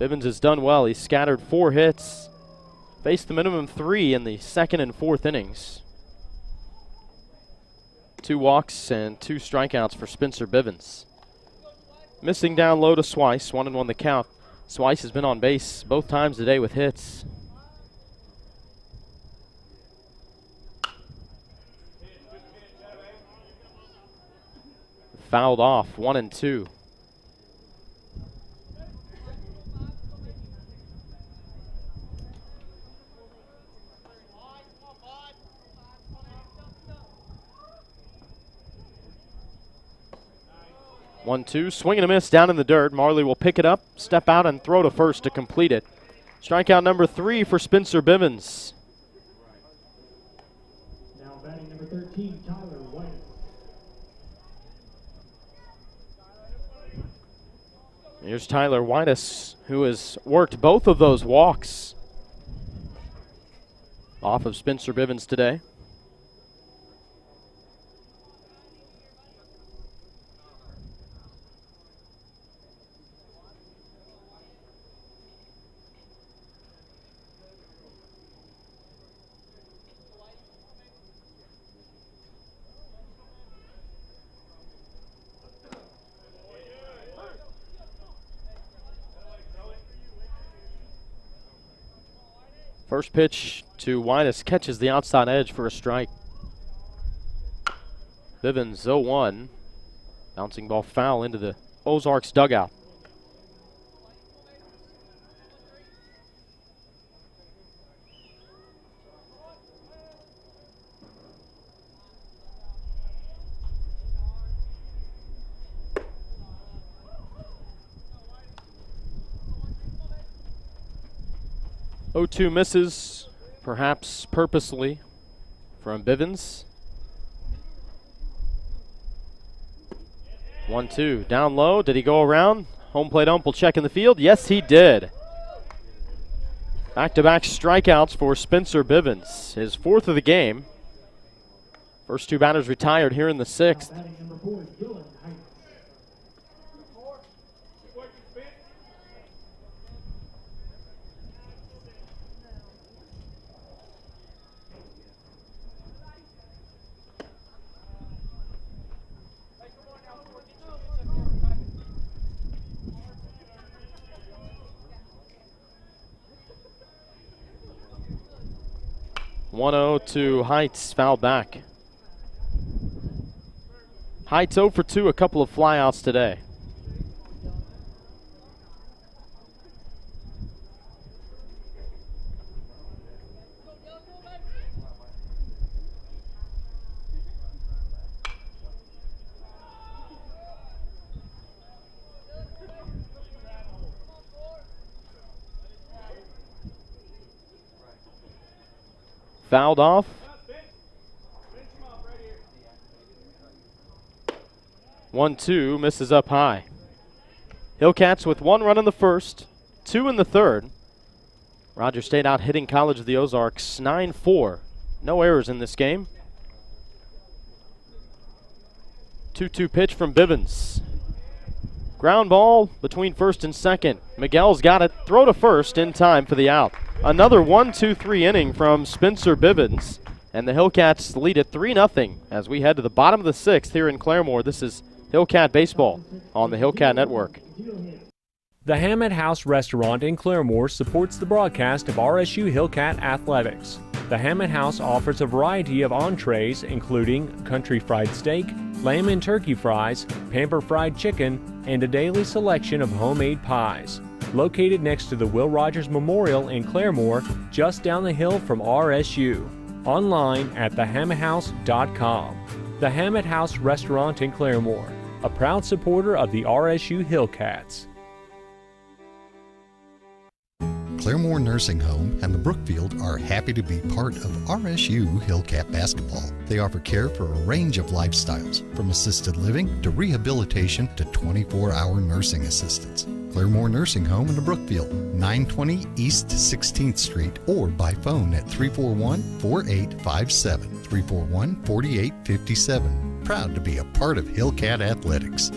Bivens has done well. He's scattered 4 hits. Faced the minimum 3 in the 2nd and 4th innings. 2 walks and 2 strikeouts for Spencer Bivens. Missing down low to Swice, 1-1 the count. Swice has been on base both times today with hits. Fouled off, 1-2. One-two, swing and a miss down in the dirt. Marley will pick it up, step out, and throw to first to complete it. Strikeout number 3 for Spencer Bivens. Now batting number 13, Tyler White. Here's Tyler Whitus, who has worked both of those walks off of Spencer Bivens today. First pitch to Whitus catches the outside edge for a strike. Bivens 0-1. Bouncing ball foul into the Ozarks dugout. Oh-2 misses, perhaps purposely, from Bivens. 1-2, down low. Did he go around? Home plate ump will check in the field. Yes, he did. Back-to-back strikeouts for Spencer Bivens, his 4th of the game. First 2 batters retired here in the 6th. Batting number 4, Dylan Heights. To Heights, foul back. Heights 0 for 2, a couple of flyouts today. Fouled off. 1-2, misses up high. Hellcats with 1 run in the first, 2 in the third. Rogers State out hitting College of the Ozarks 9-4. No errors in this game. 2-2 pitch from Bivens. Ground ball between first and second. Miguel's got it. Throw to first in time for the out. Another 1-2-3 inning from Spencer Bivens. And the Hellcats lead it 3-0 as we head to the bottom of the 6th here in Claremore. This is Hellcat Baseball on the Hellcat Network. The Hammett House Restaurant in Claremore supports the broadcast of RSU Hellcat Athletics. The Hammett House offers a variety of entrees including country fried steak, lamb and turkey fries, pamper fried chicken, and a daily selection of homemade pies. Located next to the Will Rogers Memorial in Claremore, just down the hill from RSU. Online at thehammetthouse.com. The Hammett House Restaurant in Claremore, a proud supporter of the RSU Hellcats. Claremore Nursing Home and the Brookfield are happy to be part of RSU Hellcat Basketball. They offer care for a range of lifestyles, from assisted living to rehabilitation to 24-hour nursing assistance. Claremore Nursing Home in the Brookfield, 920 East 16th Street, or by phone at 341-4857, 341-4857. Proud to be a part of Hellcat Athletics.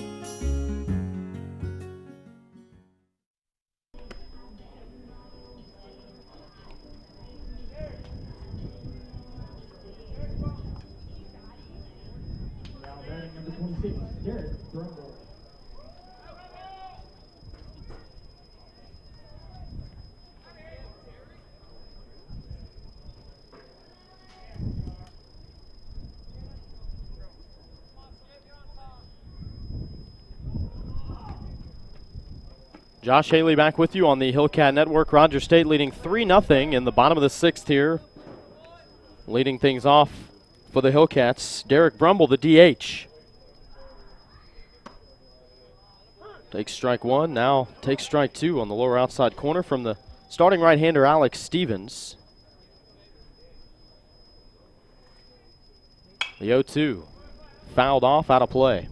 Josh Haley back with you on the Hellcat Network. Rogers State leading 3-0 in the bottom of the 6th here. Leading things off for the Hellcats, Derek Brumble, the DH. Takes strike 1, now takes strike 2 on the lower outside corner from the starting right-hander Alex Stevens. The 0-2, fouled off, out of play.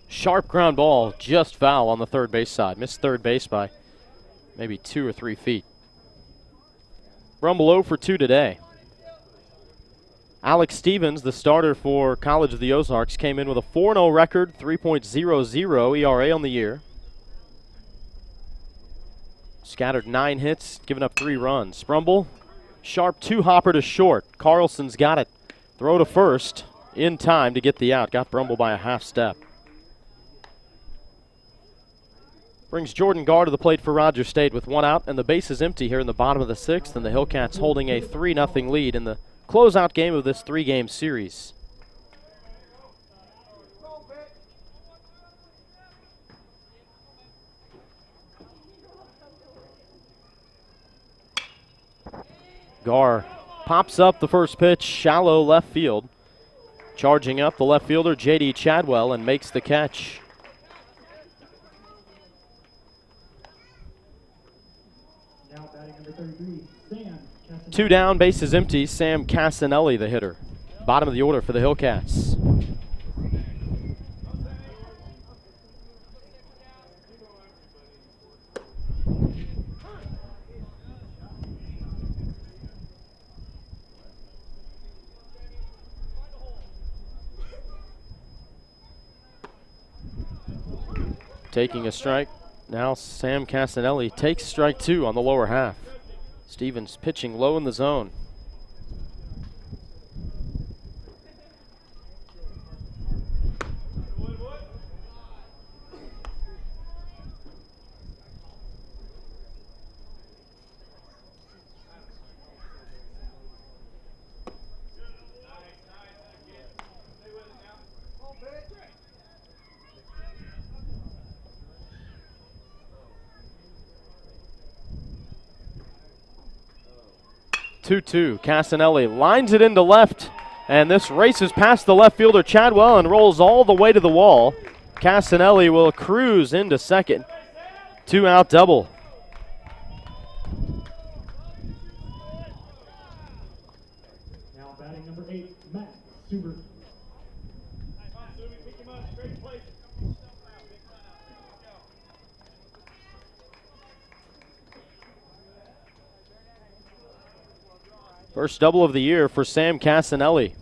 Sharp ground ball, just foul on the third base side. Missed third base by maybe 2 or 3 feet. Brumble 0 for 2 today. Alex Stevens, the starter for College of the Ozarks, came in with a 4-0 record, 3.00 ERA on the year. Scattered 9 hits, given up 3 runs. Brumble, sharp 2-hopper to short. Carlson's got it. Throw to first in time to get the out. Got Brumble by a half step. Brings Jordan Garr to the plate for Rogers State with 1 out, and the base is empty here in the bottom of the 6th, and the Hellcats holding a 3-0 lead in the closeout game of this 3-game series. Garr pops up the first pitch, shallow left field. Charging up the left fielder, J.D. Chadwell, and makes the catch. Now batting number 33, Sam 2 down, bases empty. Sam Casanelli, the hitter. Bottom of the order for the Hellcats. Taking a strike. Now Sam Casanelli takes strike 2 on the lower half. Stevens pitching low in the zone. Two. Casanelli lines it into left, and this races past the left fielder Chadwell and rolls all the way to the wall. Casanelli will cruise into second. 2-out double. Now batting number 8, Matt Subert. First double of the year for Sam Casanelli.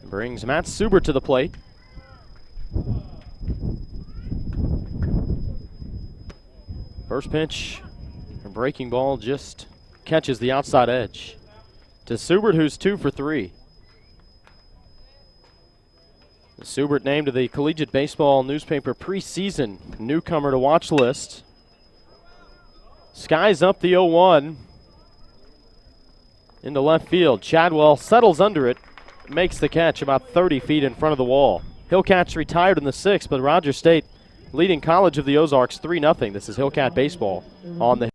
Brings Matt Subert to the plate. First pitch, a breaking ball just catches the outside edge. To Subert, who's 2 for 3. Subert named to the Collegiate Baseball newspaper preseason newcomer to watch list. Skies up the 0-1 into left field. Chadwell settles under it, makes the catch about 30 feet in front of the wall. Hellcats retired in the 6th, but Rogers State leading College of the Ozarks 3-0. This is Hellcat Baseball on the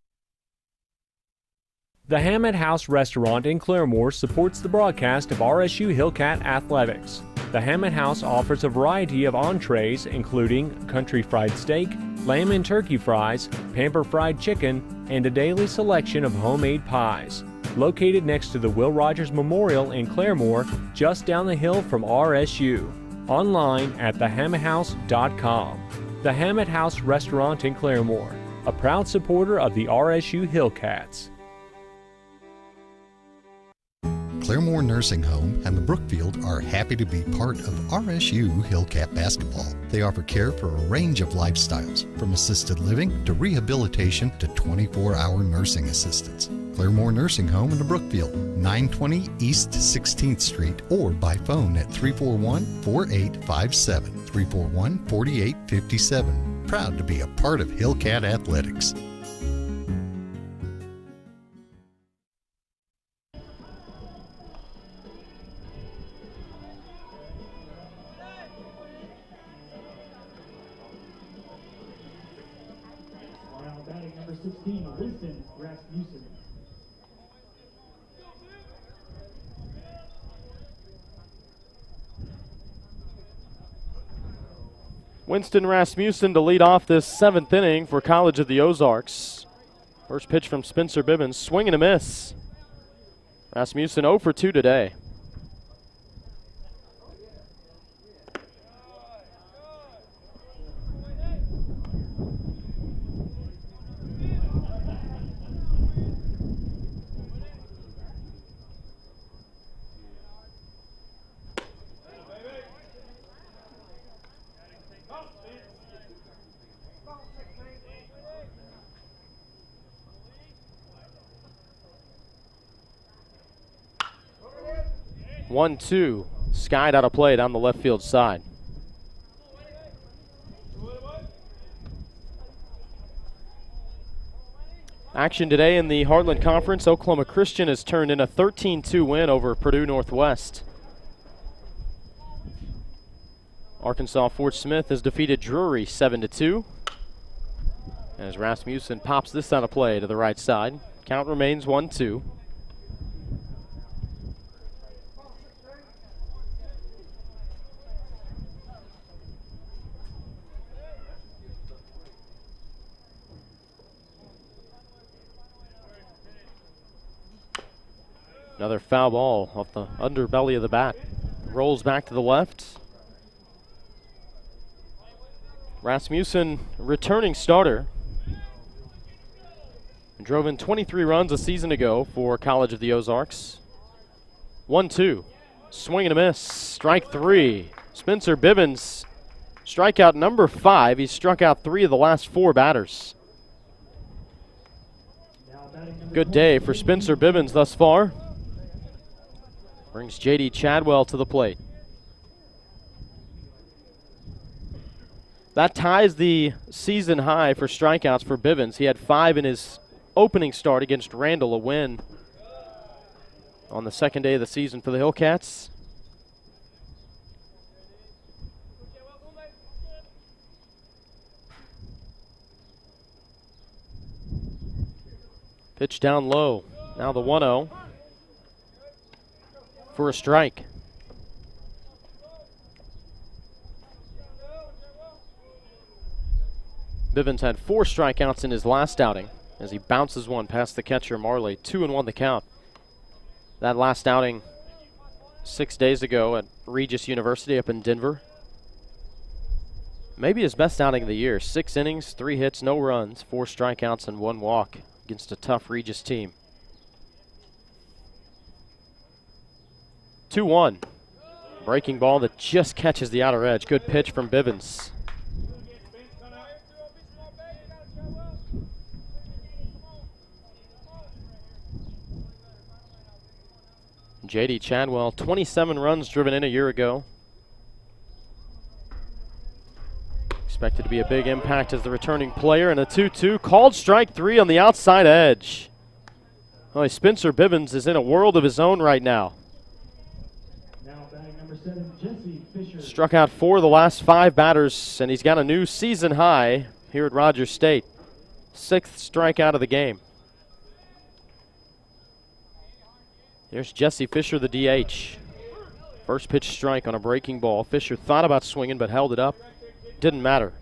The Hammett House Restaurant in Claremore supports the broadcast of RSU Hellcat Athletics. The Hammett House offers a variety of entrees, including country fried steak, lamb and turkey fries, pamper fried chicken, and a daily selection of homemade pies. Located next to the Will Rogers Memorial in Claremore, just down the hill from RSU. Online at thehammetthouse.com. The Hammett House Restaurant in Claremore, a proud supporter of the RSU Hellcats. Claremore Nursing Home and the Brookfield are happy to be part of RSU Hellcat Basketball. They offer care for a range of lifestyles, from assisted living to rehabilitation to 24-hour nursing assistance. Claremore Nursing Home in the Brookfield, 920 East 16th Street, or by phone at 341-4857, 341-4857. Proud to be a part of Hellcat Athletics. Now batting number 16, Winston Rasmussen. Winston Rasmussen to lead off this 7th inning for College of the Ozarks. First pitch from Spencer Bibbins, swing and a miss. Rasmussen 0 for 2 today. One, two, skied out of play down the left field side. Action today in the Heartland Conference. Oklahoma Christian has turned in a 13-2 win over Purdue Northwest. Arkansas Fort Smith has defeated Drury 7-2. As Rasmussen pops this out of play to the right side. Count remains 1-2. Another foul ball off the underbelly of the bat. Rolls back to the left. Rasmussen, returning starter, drove in 23 runs a season ago for College of the Ozarks. 1-2. Swing and a miss. Strike 3. Spencer Bivens, strikeout number 5. He's struck out 3 of the last 4 batters. Good day for Spencer Bivens thus far. Brings J.D. Chadwell to the plate. That ties the season high for strikeouts for Bivens. He had 5 in his opening start against Randall, a win on the second day of the season for the Hellcats. Pitch down low. Now the 1-0 for a strike. Bivens had 4 strikeouts in his last outing as he bounces one past the catcher, Marley. 2-1 the count. That last outing 6 days ago at Regis University up in Denver. Maybe his best outing of the year. 6 innings, 3 hits, no runs, 4 strikeouts, and 1 walk against a tough Regis team. 2-1. Breaking ball that just catches the outer edge. Good pitch from Bivens. J.D. Chadwell, 27 runs driven in a year ago. Expected to be a big impact as the returning player, and a 2-2. Called strike 3 on the outside edge. Oh, Spencer Bivens is in a world of his own right now. Now batting number 7, Jesse Fisher. Struck out 4 of the last 5 batters, and he's got a new season high here at Rogers State. 6th strikeout of the game. Here's Jesse Fisher, the DH. First pitch strike on a breaking ball. Fisher thought about swinging but held it up. Didn't matter.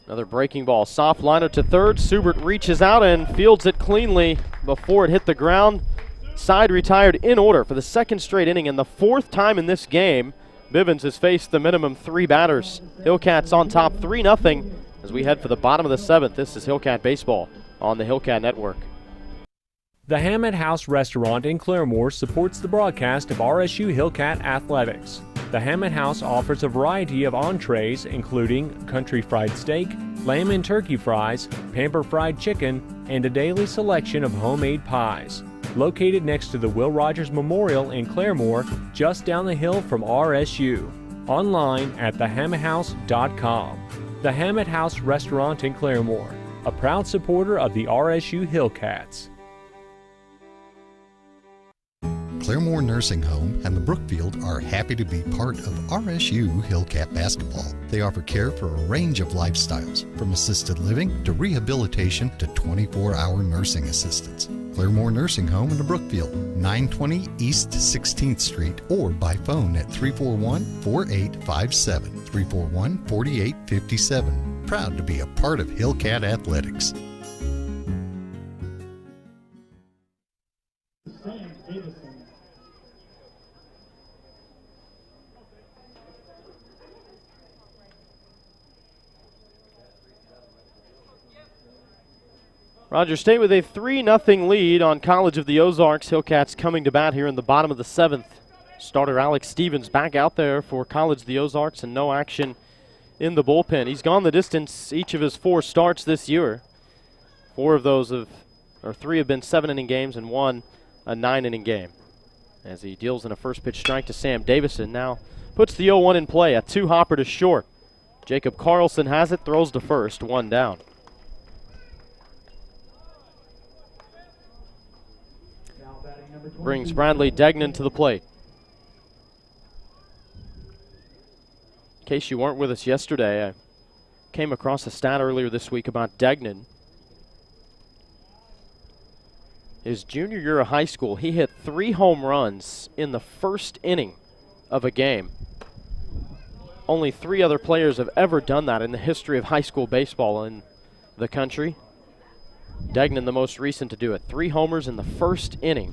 Another breaking ball. Soft liner to third. Subert reaches out and fields it cleanly before it hit the ground. Side retired in order for the 2nd straight inning, and the 4th time in this game Bivens has faced the minimum 3 batters. Hellcats on top 3-0 as we head for the bottom of the 7th. This is Hellcat Baseball on the Hellcat Network. The Hammett House Restaurant in Claremore supports the broadcast of RSU Hellcat Athletics. The Hammett House offers a variety of entrees including country fried steak, lamb and turkey fries, pamper fried chicken, and a daily selection of homemade pies. Located next to the Will Rogers Memorial in Claremore, just down the hill from RSU. Online at thehammetthouse.com. The Hammett House Restaurant in Claremore, a proud supporter of the RSU Hellcats. Claremore Nursing Home and the Brookfield are happy to be part of RSU Hellcat Basketball. They offer care for a range of lifestyles, from assisted living to rehabilitation to 24-hour nursing assistance. Claremore Nursing Home in the Brookfield, 920 East 16th Street, or by phone at 341-4857, 341-4857. Proud to be a part of Hellcat Athletics. Sam Davison. Rogers State with a 3-0 lead on College of the Ozarks. Hellcats coming to bat here in the bottom of the 7th. Starter Alex Stevens back out there for College of the Ozarks, and no action in the bullpen. He's gone the distance each of his 4 starts this year. 3 have been 7-inning games and 1 a 9-inning game. As he deals in a first pitch strike to Sam Davison, now puts the 0-1 in play. A 2-hopper to short. Jacob Carlson has it, throws to first, 1 down. Brings Bradley Degnan to the plate. In case you weren't with us yesterday, I came across a stat earlier this week about Degnan. His junior year of high school, he hit 3 home runs in the first inning of a game. Only 3 other players have ever done that in the history of high school baseball, and the country. Degnan, the most recent to do it. 3 homers in the first inning.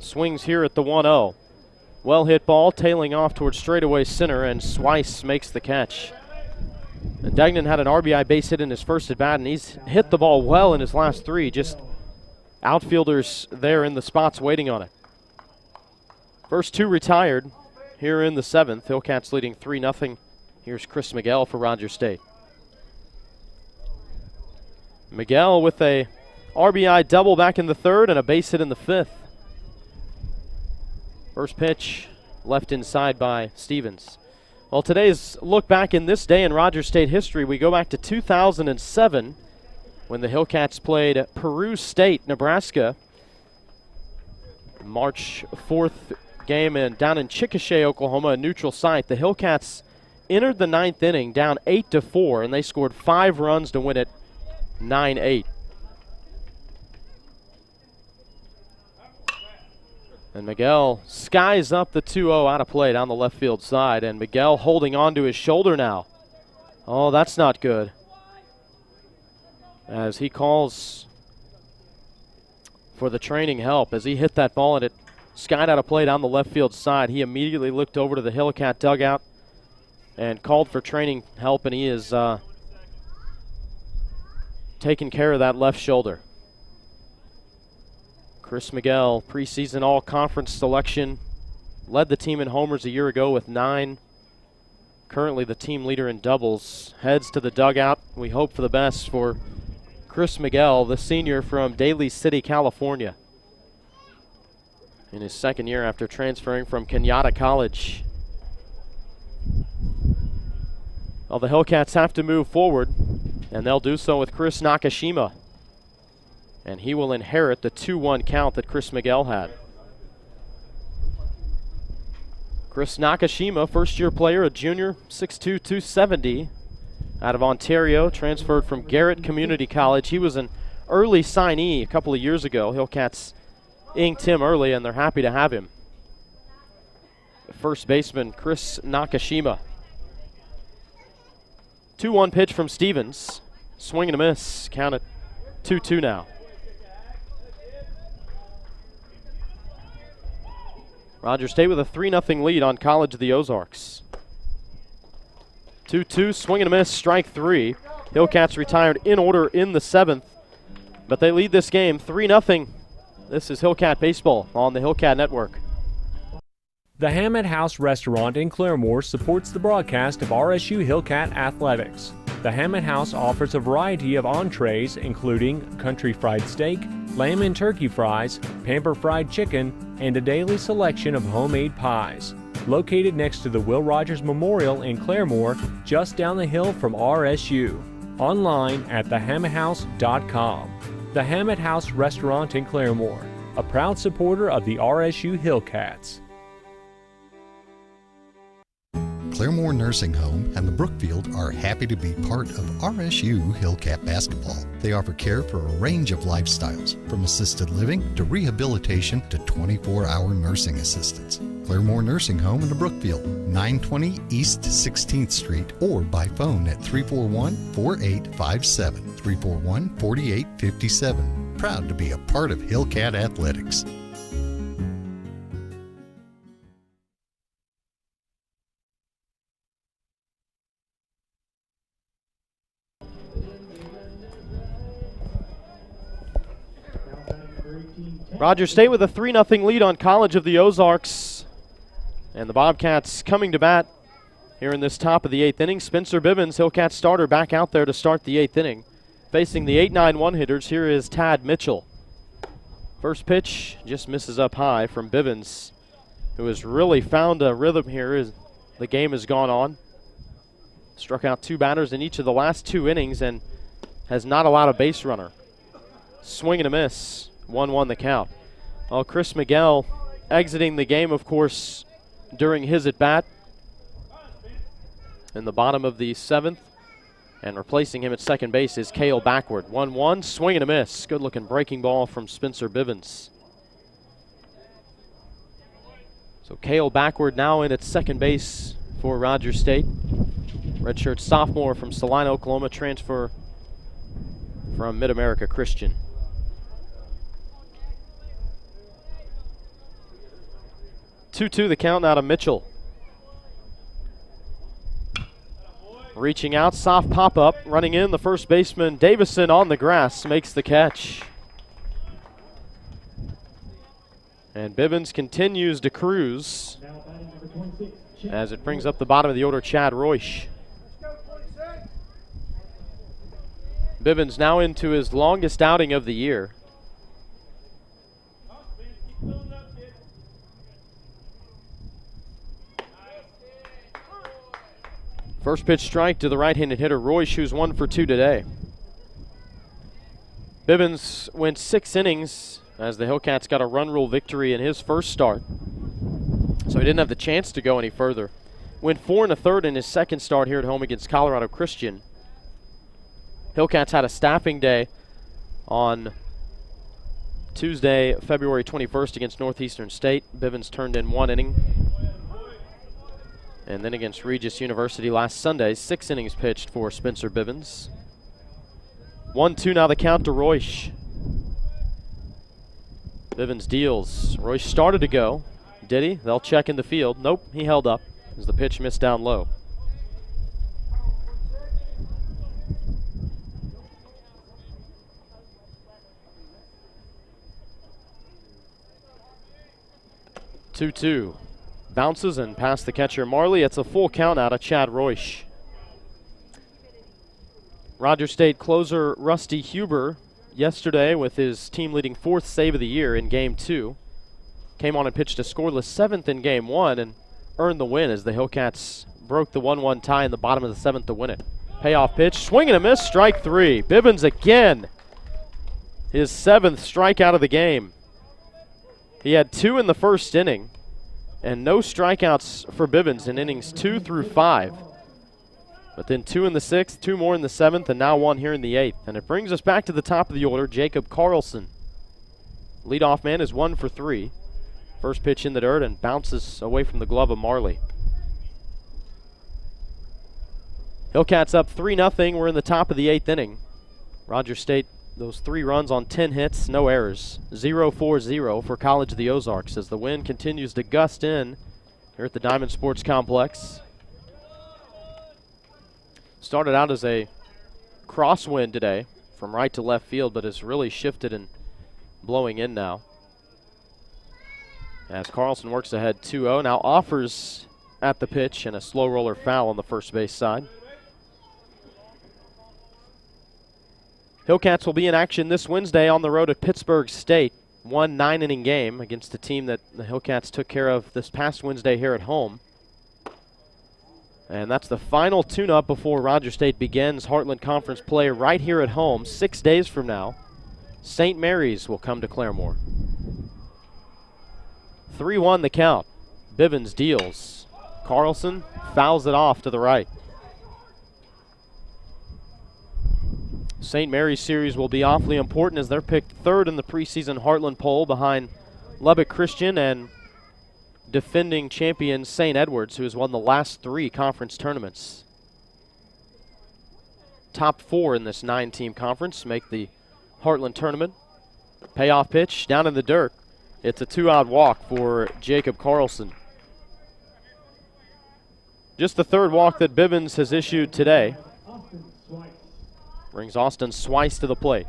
Swings here at the 1-0. Well hit ball, tailing off towards straightaway center, and Swice makes the catch. And Degnan had an RBI base hit in his first at bat, and he's hit the ball well in his last 3. Just outfielders there in the spots waiting on it. First 2 retired here in the 7th. Hellcats leading 3-0. Here's Chris Miguel for Rogers State. Miguel with a RBI double back in the 3rd and a base hit in the 5th. First pitch left inside by Stevens. Well, today's look back in this day in Rogers State history. We go back to 2007 when the Hellcats played Peru State, Nebraska. March 4th game down in Chickasha, Oklahoma, a neutral site. The Hellcats entered the 9th inning down 8-4, and they scored 5 runs to win it 9-8. And Miguel skies up the 2-0 out of play down the left field side, and Miguel holding on to his shoulder now. Oh, that's not good. As he calls for the training help as he hit that ball and it skied out of play down the left field side. He immediately looked over to the Hellcat dugout and called for training help, and he is taking care of that left shoulder. Chris Miguel, preseason all-conference selection, led the team in homers a year ago with 9. Currently the team leader in doubles. Heads to the dugout. We hope for the best for Chris Miguel, the senior from Daly City, California, in his 2nd year after transferring from Kenyatta College. Well, the Hellcats have to move forward, and they'll do so with Chris Nakashima. And he will inherit the 2-1 count that Chris Miguel had. Chris Nakashima, first-year player, a junior, 6'2", 270, out of Ontario, transferred from Garrett Community College. He was an early signee a couple of years ago. Hellcats inked him early, and they're happy to have him. First baseman, Chris Nakashima. 2-1 pitch from Stevens. Swing and a miss. Count it 2-2 now. Rogers State with a 3-0 lead on College of the Ozarks. 2-2, swing and a miss, strike 3. Hellcats retired in order in the 7th, but they lead this game 3-0. This is Hellcat Baseball on the Hellcat Network. The Hammett House Restaurant in Claremore supports the broadcast of RSU Hellcat Athletics. The Hammett House offers a variety of entrees, including country fried steak, lamb and turkey fries, pamper fried chicken, and a daily selection of homemade pies. Located next to the Will Rogers Memorial in Claremore, just down the hill from RSU. Online at thehammetthouse.com. The Hammett House Restaurant in Claremore, a proud supporter of the RSU Hellcats. Claremore Nursing Home and the Brookfield are happy to be part of RSU Hellcat Basketball. They offer care for a range of lifestyles, from assisted living to rehabilitation to 24-hour nursing assistance. Claremore Nursing Home and the Brookfield, 920 East 16th Street, or by phone at 341-4857, 341-4857. Proud to be a part of Hellcat Athletics. Rogers State with a 3-0 lead on College of the Ozarks. And the Bobcats coming to bat here in this top of the 8th inning. Spencer Bivens, Hellcat starter, back out there to start the 8th inning. Facing the 8-9-1 hitters, here is Tad Mitchell. First pitch just misses up high from Bivens, who has really found a rhythm here as the game has gone on. Struck out 2 batters in each of the last 2 innings and has not allowed a base runner. Swing and a miss. 1-1 the count. Well, Chris Miguel exiting the game, of course, during his at-bat in the bottom of the 7th. And replacing him at second base is Cale Backward. 1-1, swing and a miss. Good-looking breaking ball from Spencer Bivens. So Cale Backward now in at second base for Rogers State. Redshirt sophomore from Salina, Oklahoma, transfer from Mid-America Christian. Two-two the count now to Mitchell. Reaching out, soft pop-up, running in, the first baseman, Davison, on the grass, makes the catch. And Bivens continues to cruise Now batting number 26, Chad as it brings up the bottom of the order, Chad Royce. Bivens now into his longest outing of the year. First pitch strike to the right-handed hitter, Royce, who's 1 for 2 today. Bivens went 6 innings as the Hellcats got a run rule victory in his first start. So he didn't have the chance to go any further. Went 4 1/3 in his second start here at home against Colorado Christian. Hellcats had a staffing day on Tuesday, February 21st against Northeastern State. Bivens turned in 1 inning. And then against Regis University last Sunday, 6 innings pitched for Spencer Bivens. 1-2 now the count to Royce. Bivens deals. Royce started to go. Did he? They'll check in the field. Nope, he held up as the pitch missed down low. Two-two. Bounces and past the catcher Marley. It's a full count out of Chad Royce. Rogers State closer Rusty Huber yesterday with his team-leading 4th save of the year in Game 2. Came on and pitched a scoreless 7th in Game 1 and earned the win as the Hellcats broke the 1-1 tie in the bottom of the 7th to win it. Payoff pitch, swing and a miss, strike 3. Bivens again. His 7th strikeout of the game. He had 2 in the first inning. And no strikeouts for Bivens in innings 2 through 5. But then 2 in the 6th, 2 more in the 7th, and now 1 here in the 8th. And it brings us back to the top of the order, Jacob Carlson. Leadoff man is 1 for 3. First pitch in the dirt and bounces away from the glove of Marley. Hellcats up 3-0. We're in the top of the 8th inning. Rogers State, those 3 runs on 10 hits, no errors. 0-4-0 for College of the Ozarks as the wind continues to gust in here at the Diamond Sports Complex. Started out as a crosswind today from right to left field, but has really shifted and blowing in now. As Carlson works ahead 2-0, now offers at the pitch and a slow roller foul on the first base side. Hellcats will be in action this Wednesday on the road at Pittsburgh State. 1 9-inning game against a team that the Hellcats took care of this past Wednesday here at home. And that's the final tune-up before Rogers State begins Heartland Conference play right here at home 6 days from now. St. Mary's will come to Claremore. 3-1 the count. Bivens deals. Carlson fouls it off to the right. St. Mary's series will be awfully important as they're picked 3rd in the preseason Heartland poll behind Lubbock Christian and defending champion St. Edwards, who has won the last 3 conference tournaments. Top 4 in this 9-team conference make the Heartland tournament. Payoff pitch down in the dirt. It's a 2-out walk for Jacob Carlson. Just the 3rd walk that Bivens has issued today. Brings Austin Swice to the plate.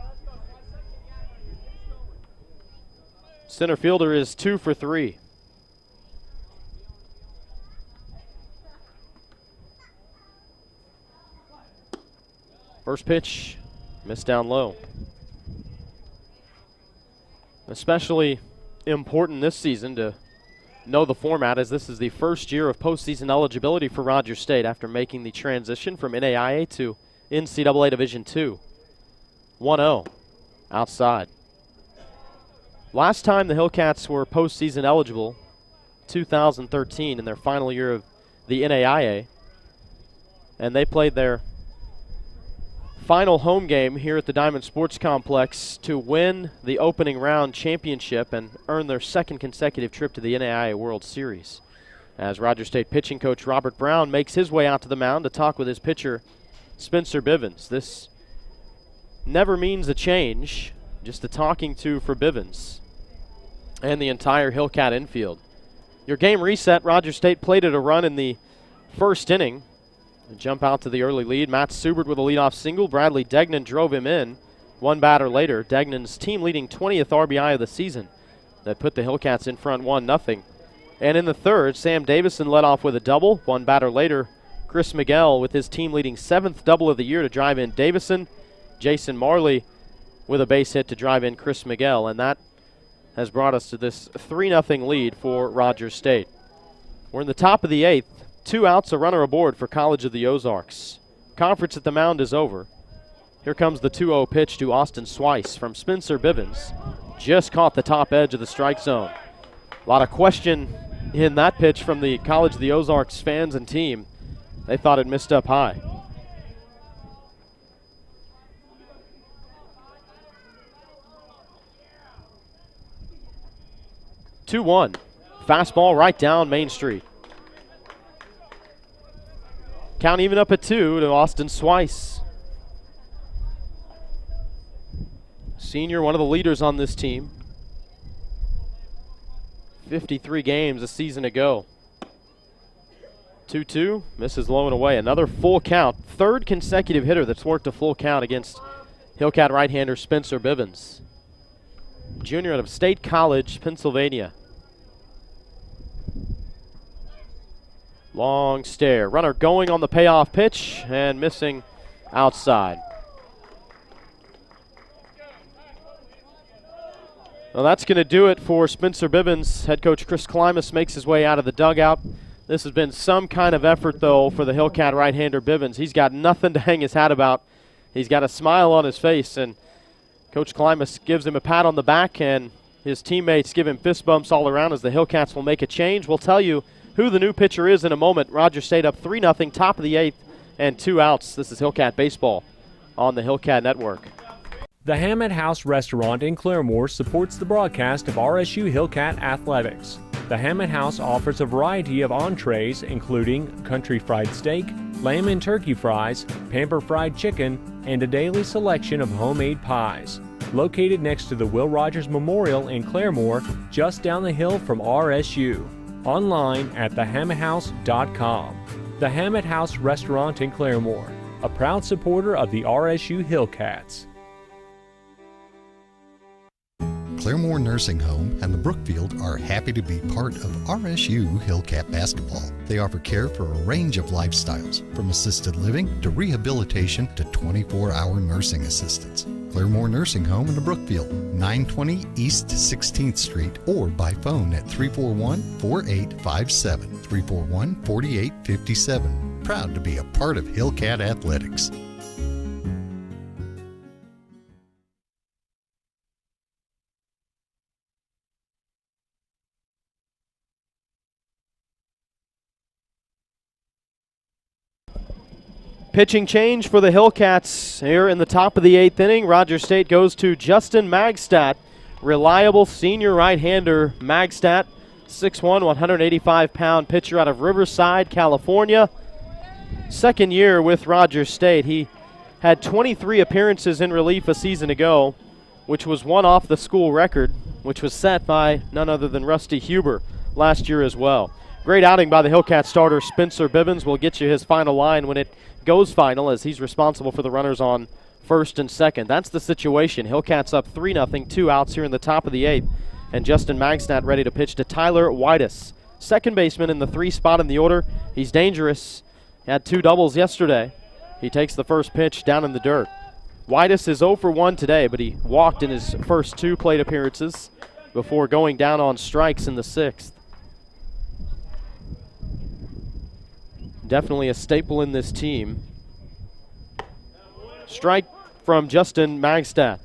Center fielder is 2 for 3. First pitch, missed down low. Especially important this season to know the format, as this is the first year of postseason eligibility for Rogers State after making the transition from NAIA to NCAA Division II. 1-0 outside. Last time the Hellcats were postseason eligible, 2013, in their final year of the NAIA. And they played their final home game here at the Diamond Sports Complex to win the opening round championship and earn their 2nd consecutive trip to the NAIA World Series. As Rogers State pitching coach Robert Brown makes his way out to the mound to talk with his pitcher Spencer Bivens. This never means a change, just a talking to for Bivens and the entire Hellcat infield. Your game reset. Rogers State played it a run in the first inning. Jump out to the early lead. Matt Subert with a leadoff single. Bradley Degnan drove him in. One batter later, Degnan's team-leading 20th RBI of the season that put the Hellcats in front 1-0. And in the third, Sam Davison led off with a double. One batter later, Chris Miguel with his team-leading 7th double of the year to drive in Davison. Jason Marley with a base hit to drive in Chris Miguel. And that has brought us to this 3-0 lead for Rogers State. We're in the top of the 8th. 2 outs, a runner aboard for College of the Ozarks. Conference at the mound is over. Here comes the 2-0 pitch to Austin Swice from Spencer Bivens. Just caught the top edge of the strike zone. A lot of question in that pitch from the College of the Ozarks fans and team. They thought it missed up high. Two-one. Fastball right down Main Street. Count even up at 2 to Austin Swice. Senior, one of the leaders on this team. 53 games a season ago. 2-2, misses low and away. Another full count. Third consecutive hitter that's worked a full count against Hellcat right-hander Spencer Bivens. Junior out of State College, Pennsylvania. Long stare. Runner going on the payoff pitch and missing outside. Well, that's going to do it for Spencer Bivens. Head coach Chris Klimas makes his way out of the dugout. This has been some kind of effort, though, for the Hellcat right-hander Bivens. He's got nothing to hang his hat about. He's got a smile on his face, and Coach Klimas gives him a pat on the back, and his teammates give him fist bumps all around as the Hellcats will make a change. We'll tell you who the new pitcher is in a moment. Rogers State up 3-0, top of the 8th, and 2 outs. This is Hellcat Baseball on the Hellcat Network. The Hammett House Restaurant in Claremore supports the broadcast of RSU Hellcat Athletics. The Hammett House offers a variety of entrees, including country fried steak, lamb and turkey fries, pamper fried chicken, and a daily selection of homemade pies. Located next to the Will Rogers Memorial in Claremore, just down the hill from RSU. Online at thehammetthouse.com. The Hammett House Restaurant in Claremore, a proud supporter of the RSU Hellcats. Claremore Nursing Home and the Brookfield are happy to be part of RSU Hellcat Basketball. They offer care for a range of lifestyles, from assisted living to rehabilitation to 24-hour nursing assistance. Claremore Nursing Home in the Brookfield, 920 East 16th Street, or by phone at 341-4857, 341-4857. Proud to be a part of Hellcat Athletics. Pitching change for the Hellcats here in the top of the 8th inning. Rogers State goes to Justin Magstadt, reliable senior right-hander Magstadt, 6'1", 185-pound pitcher out of Riverside, California. Second year with Rogers State. He had 23 appearances in relief a season ago, which was one off the school record, which was set by none other than Rusty Huber last year as well. Great outing by the Hellcat starter Spencer Bivens. We'll get you his final line when it goes final, as he's responsible for the runners on first and second. That's the situation. Hellcats up 3-0, 2 outs here in the top of the 8th. And Justin Magstadt ready to pitch to Tyler Whitus, second baseman in the 3 spot in the order. He's dangerous. Had 2 doubles yesterday. He takes the first pitch down in the dirt. Whitus is 0 for 1 today, but he walked in his first 2 plate appearances before going down on strikes in the 6th. Definitely a staple in this team. Strike from Justin Magstadt.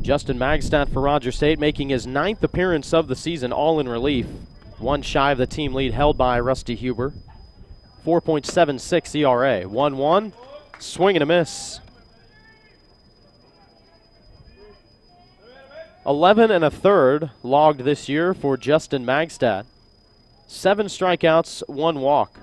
Justin Magstadt for Rogers State, making his 9th appearance of the season, all in relief. 1 shy of the team lead held by Rusty Huber. 4.76 ERA. 1-1. Swing and a miss. 11 1/3 logged this year for Justin Magstadt. 7 strikeouts, 1 walk.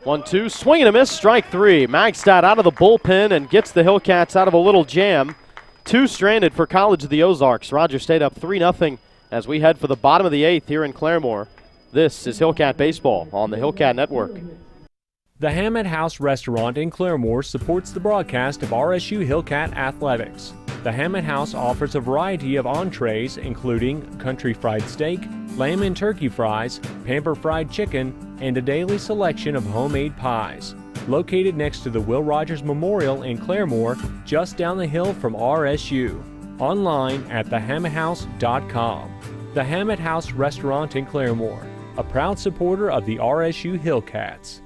1-2, swing and a miss, strike three. Magstad out of the bullpen and gets the Hellcats out of a little jam. Two stranded for College of the Ozarks. Rogers State up 3-0 as we head for the bottom of the eighth here in Claremore. This is Hellcat Baseball on the Hellcat Network. The Hammett House Restaurant in Claremore supports the broadcast of RSU Hellcat Athletics. The Hammett House offers a variety of entrees including country fried steak, lamb and turkey fries, pamper fried chicken, and a daily selection of homemade pies. Located next to the Will Rogers Memorial in Claremore, just down the hill from RSU. Online at thehammetthouse.com. The Hammett House Restaurant in Claremore, a proud supporter of the RSU Hellcats.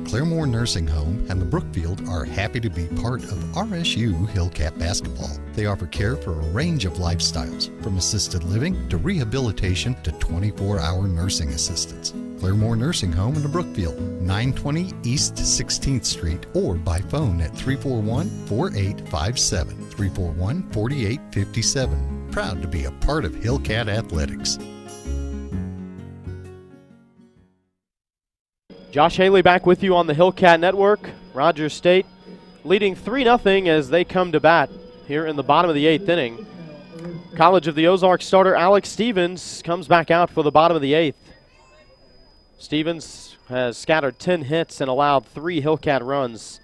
Claremore Nursing Home and the Brookfield are happy to be part of RSU Hellcat Basketball. They offer care for a range of lifestyles, from assisted living to rehabilitation to 24-hour nursing assistance. Claremore Nursing Home in the Brookfield, 920 East 16th Street, or by phone at 341-4857, 341-4857. Proud to be a part of Hellcat Athletics. Josh Haley back with you on the Hellcat Network. Rogers State leading 3-0 as they come to bat here in the bottom of the eighth inning. College of the Ozarks starter Alex Stevens comes back out for the bottom of the eighth. Stevens has scattered 10 hits and allowed 3 Hellcat runs.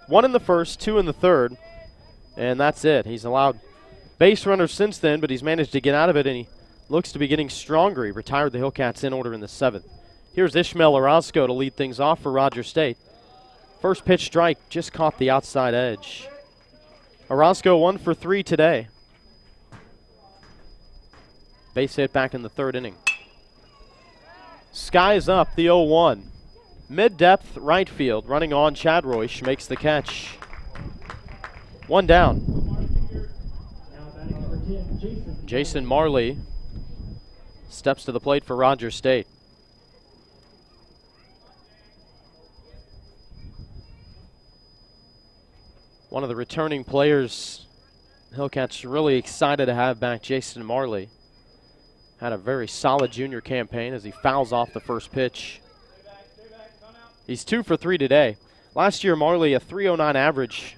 1 in the first, 2 in the third, and that's it. He's allowed base runners since then, but he's managed to get out of it, and he looks to be getting stronger. He retired the Hellcats in order in the 7th. Here's Ishmael Orosco to lead things off for Rogers State. First pitch strike just caught the outside edge. Orosco 1 for 3 today. Base hit back in the third inning. Skies up the 0-1. Mid-depth right field. Running on, Chad Royce makes the catch. 1 down. Jason Marley steps to the plate for Rogers State. One of the returning players, Hellcats really excited to have back, Jason Marley. Had a very solid junior campaign as he fouls off the first pitch. He's 2 for 3 today. Last year, Marley a .309 average,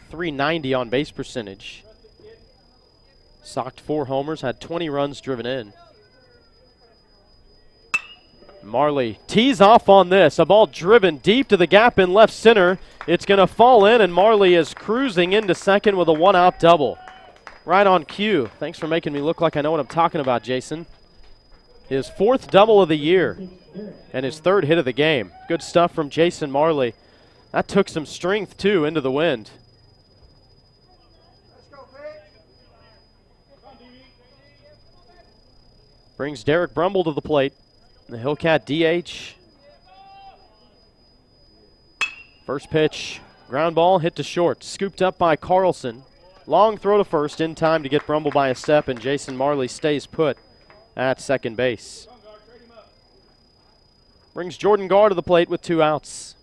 .390 on base percentage. Socked 4 homers, had 20 runs driven in. Marley tees off on this. A ball driven deep to the gap in left center. It's going to fall in, and Marley is cruising into second with a 1-out double. Right on cue. Thanks for making me look like I know what I'm talking about, Jason. His 4th double of the year and his 3rd hit of the game. Good stuff from Jason Marley. That took some strength, too, into the wind. Brings Derek Brumble to the plate. The Hellcat DH. First pitch, ground ball, hit to short. Scooped up by Carlson. Long throw to first, in time to get Brumble by a step, and Jason Marley stays put at second base. Brings Jordan Garr to the plate with 2 outs.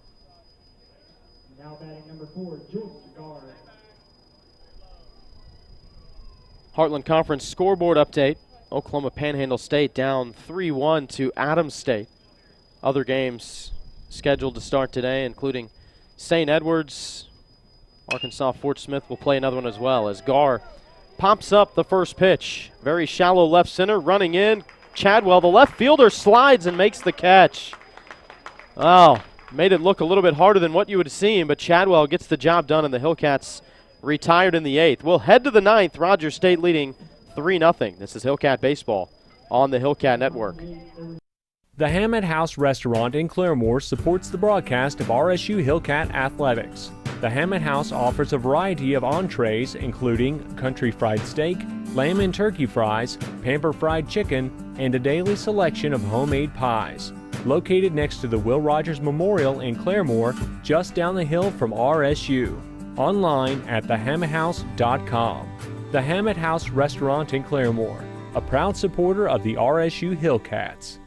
Now batting number 4, Jordan Garr. Heartland Conference scoreboard update. Oklahoma Panhandle State down 3-1 to Adams State. Other games scheduled to start today, including St. Edwards. Arkansas Fort Smith will play another one as well as Garr pops up the first pitch. Very shallow left center, running in. Chadwell, the left fielder, slides and makes the catch. Oh, made it look a little bit harder than what you would have seen, but Chadwell gets the job done, and the Hellcats retired in the 8th. We'll head to the 9th. Rogers State leading 3-0. This is Hellcat Baseball on the Hellcat Network. The Hammett House Restaurant in Claremore supports the broadcast of RSU Hellcat Athletics. The Hammett House offers a variety of entrees including country fried steak, lamb and turkey fries, pamper fried chicken, and a daily selection of homemade pies. Located next to the Will Rogers Memorial in Claremore, just down the hill from RSU. Online at thehammetthouse.com. The Hammett House Restaurant in Claremore, a proud supporter of the RSU Hellcats.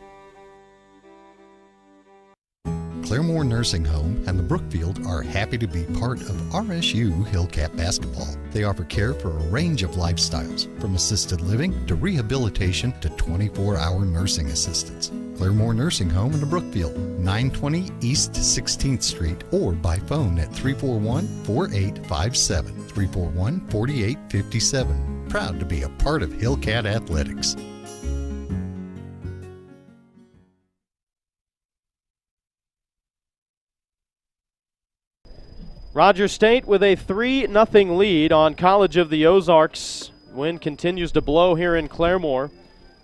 Claremore Nursing Home and the Brookfield are happy to be part of RSU Hellcat basketball. They offer care for a range of lifestyles, from assisted living to rehabilitation to 24-hour nursing assistance. Claremore Nursing Home in the Brookfield, 920 East 16th Street, or by phone at 341-4857, 341-4857. Proud to be a part of Hellcat Athletics. Rogers State with a 3-0 lead on College of the Ozarks. Wind continues to blow here in Claremore.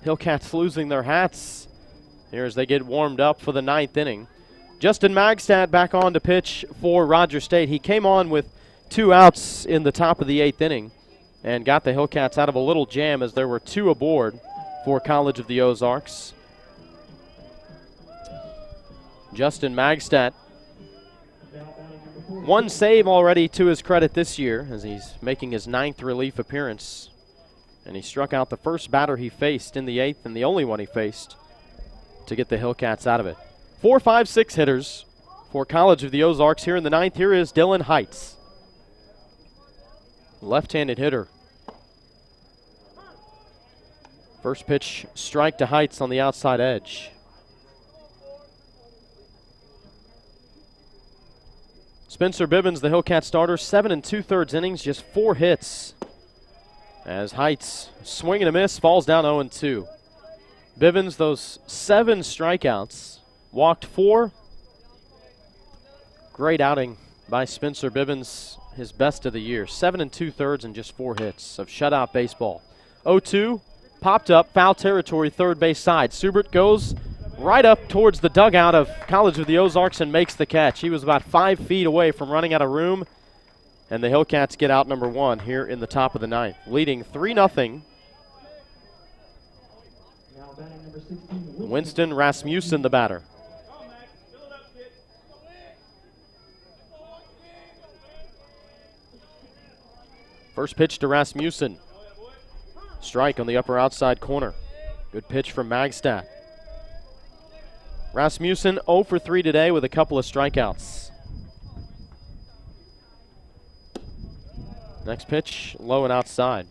Hellcats losing their hats here as they get warmed up for the 9th inning. Justin Magstad back on to pitch for Rogers State. He came on with 2 outs in the top of the 8th inning and got the Hellcats out of a little jam as there were 2 aboard for College of the Ozarks. Justin Magstad, 1 save already to his credit this year as he's making his 9th relief appearance. And he struck out the first batter he faced in the 8th and the only one he faced to get the Hellcats out of it. 4, 5, 6 hitters for College of the Ozarks here in the 9th. Here is Dylan Heights, left-handed hitter. First pitch, strike to Heights on the outside edge. Spencer Bivens, the Hellcat starter, 7 2/3 innings, just 4 hits. As Heights, swing and a miss, falls down 0-2. Bivens, those 7 strikeouts, walked 4. Great outing by Spencer Bivens, his best of the year. 7 2/3 and just 4 hits of shutout baseball. 0-2, popped up, foul territory, third base side. Subert goes right up towards the dugout of College of the Ozarks and makes the catch. He was about 5 feet away from running out of room, and the Hellcats get out number 1 here in the top of the 9th, leading 3-0. Now batting number 16, Winston Rasmussen, the batter. First pitch to Rasmussen. Strike on the upper outside corner. Good pitch from Magstad. Rasmussen 0 for 3 today with a couple of strikeouts. Next pitch, low and outside.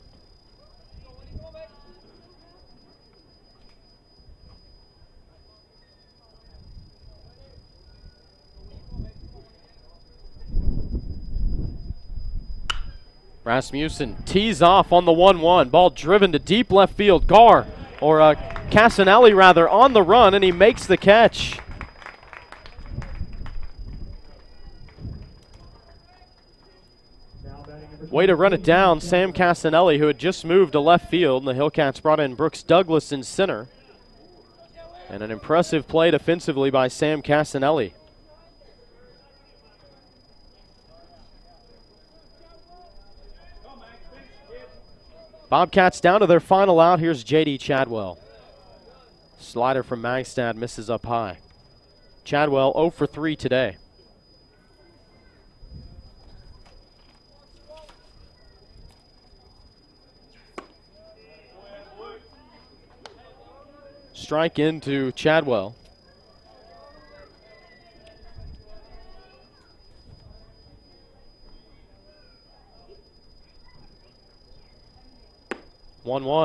Rasmussen tees off on the 1-1. Ball driven to deep left field. Casanelli rather, on the run, and he makes the catch. Way to run it down, Sam Casanelli, who had just moved to left field, and the Hellcats brought in Brooks Douglas in center. And an impressive play defensively by Sam Casanelli. Bobcats down to their final out. Here's J.D. Chadwell. Slider from Magstad misses up high. Chadwell 0 for 3 today. Strike into Chadwell.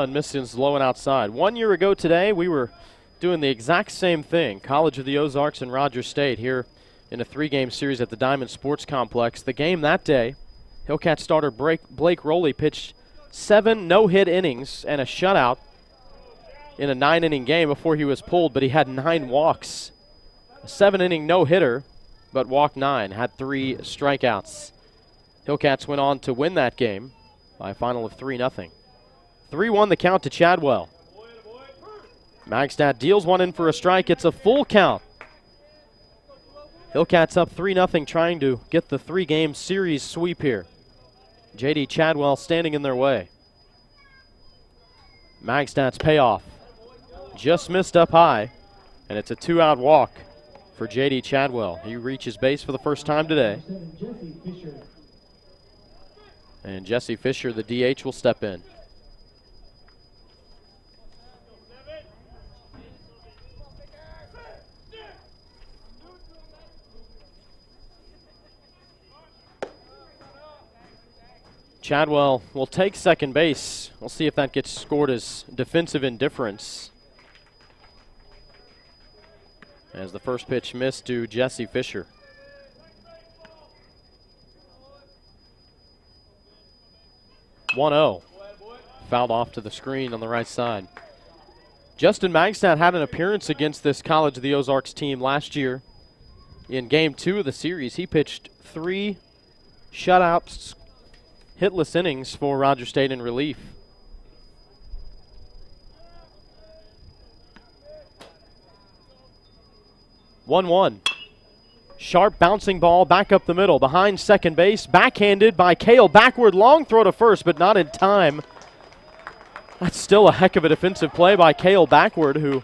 Misses low and outside. 1 year ago today, we were doing the exact same thing. College of the Ozarks and Rogers State here in a 3-game series at the Diamond Sports Complex. The game that day, Hellcat starter Blake Rowley pitched 7 no-hit innings and a shutout in a 9-inning game before he was pulled, but he had 9 walks. A 7-inning no-hitter, but walked 9, had 3 strikeouts. Hellcats went on to win that game by a final of 3-0. 3-1 the count to Chadwell. Magstad deals one in for a strike. It's a full count. Hellcats up 3-0, trying to get the 3-game series sweep here. J.D. Chadwell standing in their way. Magstad's payoff. Just missed up high, and it's a 2-out walk for J.D. Chadwell. He reaches base for the first time today. And Jesse Fisher, the DH, will step in. Chadwell will take second base. We'll see if that gets scored as defensive indifference. As the first pitch missed to Jesse Fisher. 1-0. Fouled off to the screen on the right side. Justin Magstad had an appearance against this College of the Ozarks team last year. In Game 2 of the series, he pitched 3 shutouts, hitless innings for Roger State in relief. One. Sharp bouncing ball back up the middle, behind second base, backhanded by Cale, backward, long throw to first, but not in time. That's still a heck of a defensive play by Cale backward, who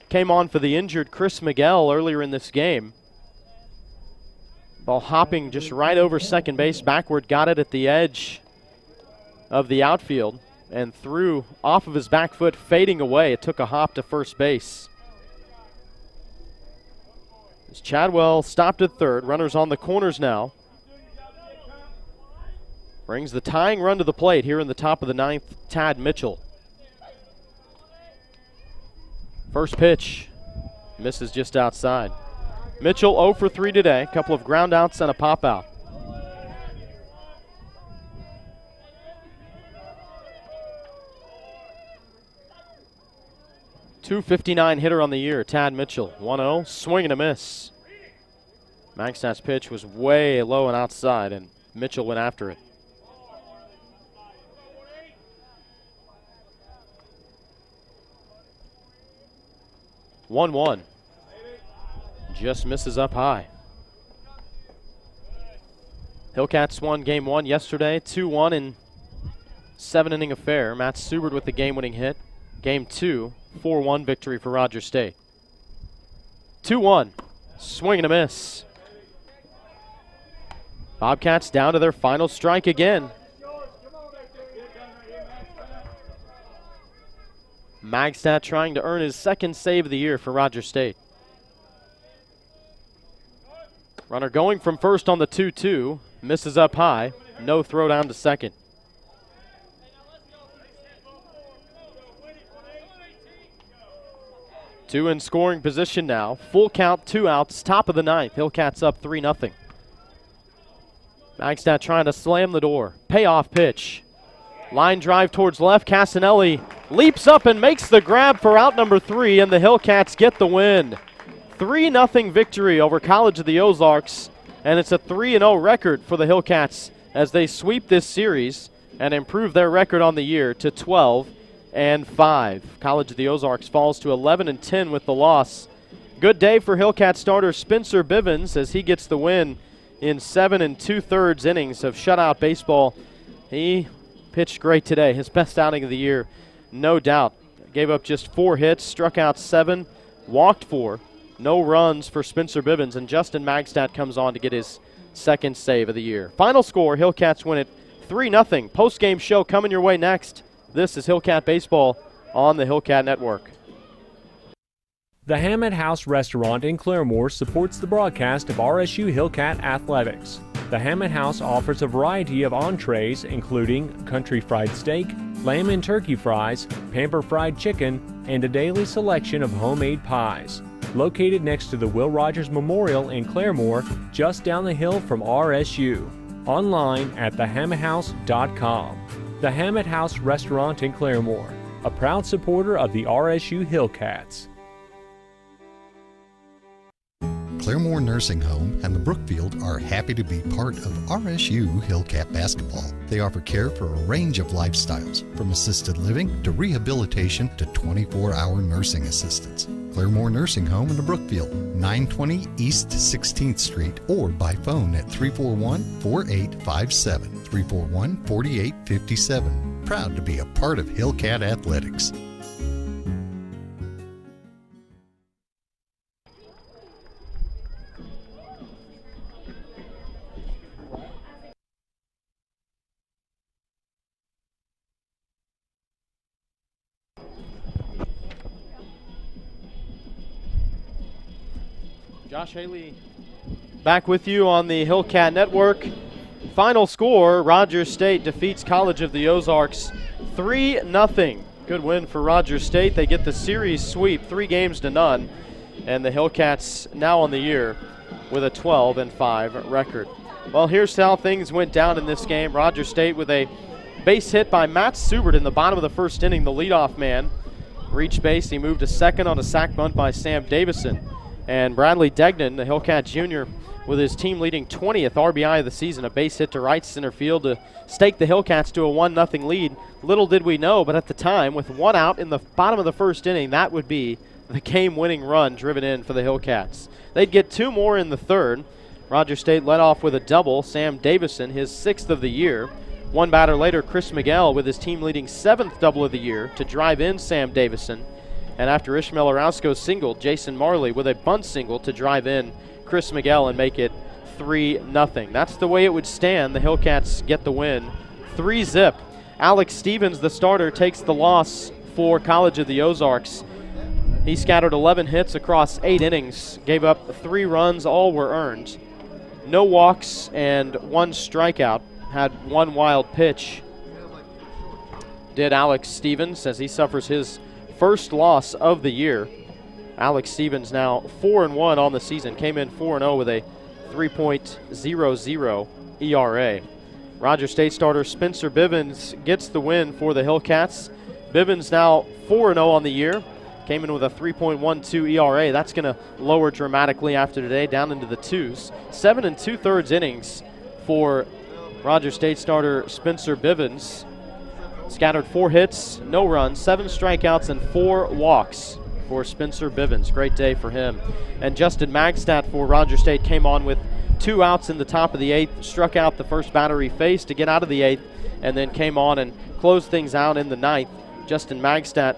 came on for the injured Chris Miguel earlier in this game. Ball hopping just right over second base backward, got it at the edge of the outfield and threw off of his back foot, fading away. It took a hop to first base. As Chadwell stopped at third, runners on the corners now. Brings the tying run to the plate here in the top of the 9th, Tad Mitchell. First pitch, misses just outside. Mitchell 0 for 3 today, a couple of ground outs and a pop out. .259 hitter on the year, Tad Mitchell. 1-0, swing and a miss. Magstad's pitch was way low and outside, and Mitchell went after it. 1-1. Just misses up high. Hellcats won Game 1 yesterday, 2-1 in 7-inning affair. Matt Subert with the game-winning hit. Game 2, 4-1 victory for Roger State. 2-1, swing and a miss. Bobcats down to their final strike again. Magstad trying to earn his second save of the year for Roger State. Runner going from first on the 2-2, misses up high, no throw down to second. Two in scoring position now. Full count, 2 outs, top of the 9th. Hellcats up 3-0. Magstad trying to slam the door. Payoff pitch. Line drive towards left. Casanelli leaps up and makes the grab for out number 3, and the Hellcats get the win. 3-0 victory over College of the Ozarks, and it's a 3-0 record for the Hellcats as they sweep this series and improve their record on the year to 12-5. College of the Ozarks falls to 11-10 with the loss. Good day for Hellcat starter Spencer Bivens as he gets the win in 7 2/3 innings of shutout baseball. He pitched great today, his best outing of the year, no doubt. Gave up just 4 hits, struck out 7, walked 4. No runs for Spencer Bivens, and Justin Magstad comes on to get his second save of the year. Final score, Hellcats win it 3-0. Post-game show coming your way next. This is Hellcat Baseball on the Hellcat Network. The Hammett House Restaurant in Claremore supports the broadcast of RSU Hellcat Athletics. The Hammett House offers a variety of entrees, including country fried steak, lamb and turkey fries, pamper fried chicken, and a daily selection of homemade pies. Located next to the Will Rogers Memorial in Claremore, just down the hill from RSU. Online at thehammetthouse.com. The Hammett House Restaurant in Claremore, a proud supporter of the RSU Hellcats. Claremore Nursing Home and the Brookfield are happy to be part of RSU Hellcat Basketball. They offer care for a range of lifestyles, from assisted living to rehabilitation to 24-hour nursing assistance. Claremore Nursing Home in the Brookfield, 920 East 16th Street, or by phone at 341-4857, 341-4857. Proud to be a part of Hellcat Athletics. Josh Haley back with you on the Hellcat Network. Final score, Rogers State defeats College of the Ozarks 3-0. Good win for Rogers State. They get the series sweep, 3-0. And the Hellcats now on the year with a 12-5 record. Well, here's how things went down in this game. Rogers State with a base hit by Matt Subert in the bottom of the first inning, the leadoff man. Reached base, he moved to second on a sac bunt by Sam Davison. And Bradley Degnan, the Hellcat junior, with his team-leading 20th RBI of the season, a base hit to right center field to stake the Hellcats to a 1-0 lead. Little did we know, but at the time, with one out in the bottom of the first inning, that would be the game-winning run driven in for the Hellcats. They'd get two more in the third. Rogers State led off with a double. Sam Davison, his 6th of the year. One batter later, Chris Miguel with his team-leading 7th double of the year to drive in Sam Davison. And after Ishmael Orosco singled, Jason Marley with a bunt single to drive in Chris Miguel and make it 3-0. That's the way it would stand. The Hellcats get the win, 3-0. Alex Stevens, the starter, takes the loss for College of the Ozarks. He scattered 11 hits across 8 innings, gave up 3 runs, all were earned. No walks and 1 strikeout, had 1 wild pitch. Did Alex Stevens, as he suffers his first loss of the year. Alex Stevens now 4-1 on the season, came in 4-0 with a 3.00 ERA. Rogers State starter Spencer Bivens gets the win for the Hellcats. Bivens now 4-0 on the year. Came in with a 3.12 ERA. That's going to lower dramatically after today, down into the 2s. 7 2/3 innings for Rogers State starter Spencer Bivens. Scattered 4 hits, no runs, 7 strikeouts, and 4 walks for Spencer Bivens. Great day for him. And Justin Magstadt for Rogers State came on with 2 outs in the top of the 8th, struck out the first batter he faced to get out of the 8th, and then came on and closed things out in the 9th. Justin Magstadt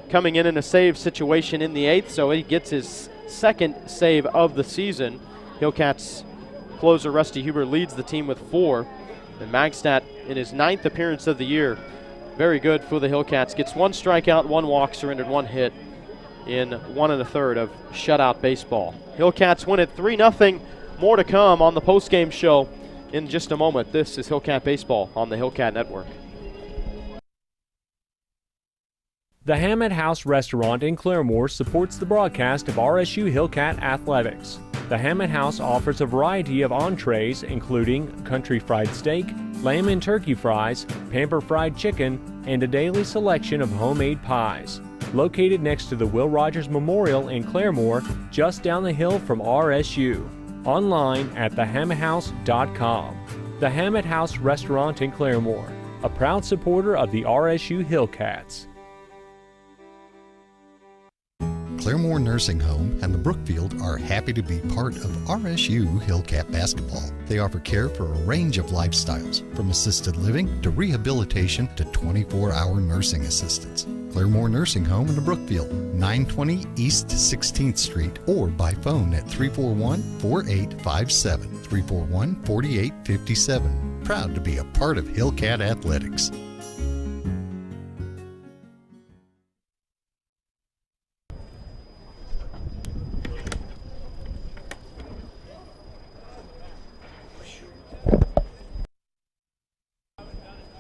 coming in a save situation in the 8th, so he gets his 2nd save of the season. Hellcats closer Rusty Huber leads the team with 4. And Magstadt in his 9th appearance of the year, very good for the Hellcats. Gets 1 strikeout, 1 walk, surrendered 1 hit in 1 1/3 of shutout baseball. Hellcats win it 3-0. More to come on the postgame show in just a moment. This is Hellcat Baseball on the Hellcat Network. The Hammett House Restaurant in Claremore supports the broadcast of RSU Hellcat Athletics. The Hammett House offers a variety of entrees, including country fried steak, lamb and turkey fries, pamper fried chicken, and a daily selection of homemade pies. Located next to the Will Rogers Memorial in Claremore, just down the hill from RSU. Online at thehammetthouse.com. The Hammett House Restaurant in Claremore, a proud supporter of the RSU Hellcats. Claremore Nursing Home and the Brookfield are happy to be part of RSU Hellcat Basketball. They offer care for a range of lifestyles, from assisted living to rehabilitation to 24-hour nursing assistance. Claremore Nursing Home in the Brookfield, 920 East 16th Street, or by phone at 341-4857, 341-4857. Proud to be a part of Hellcat Athletics.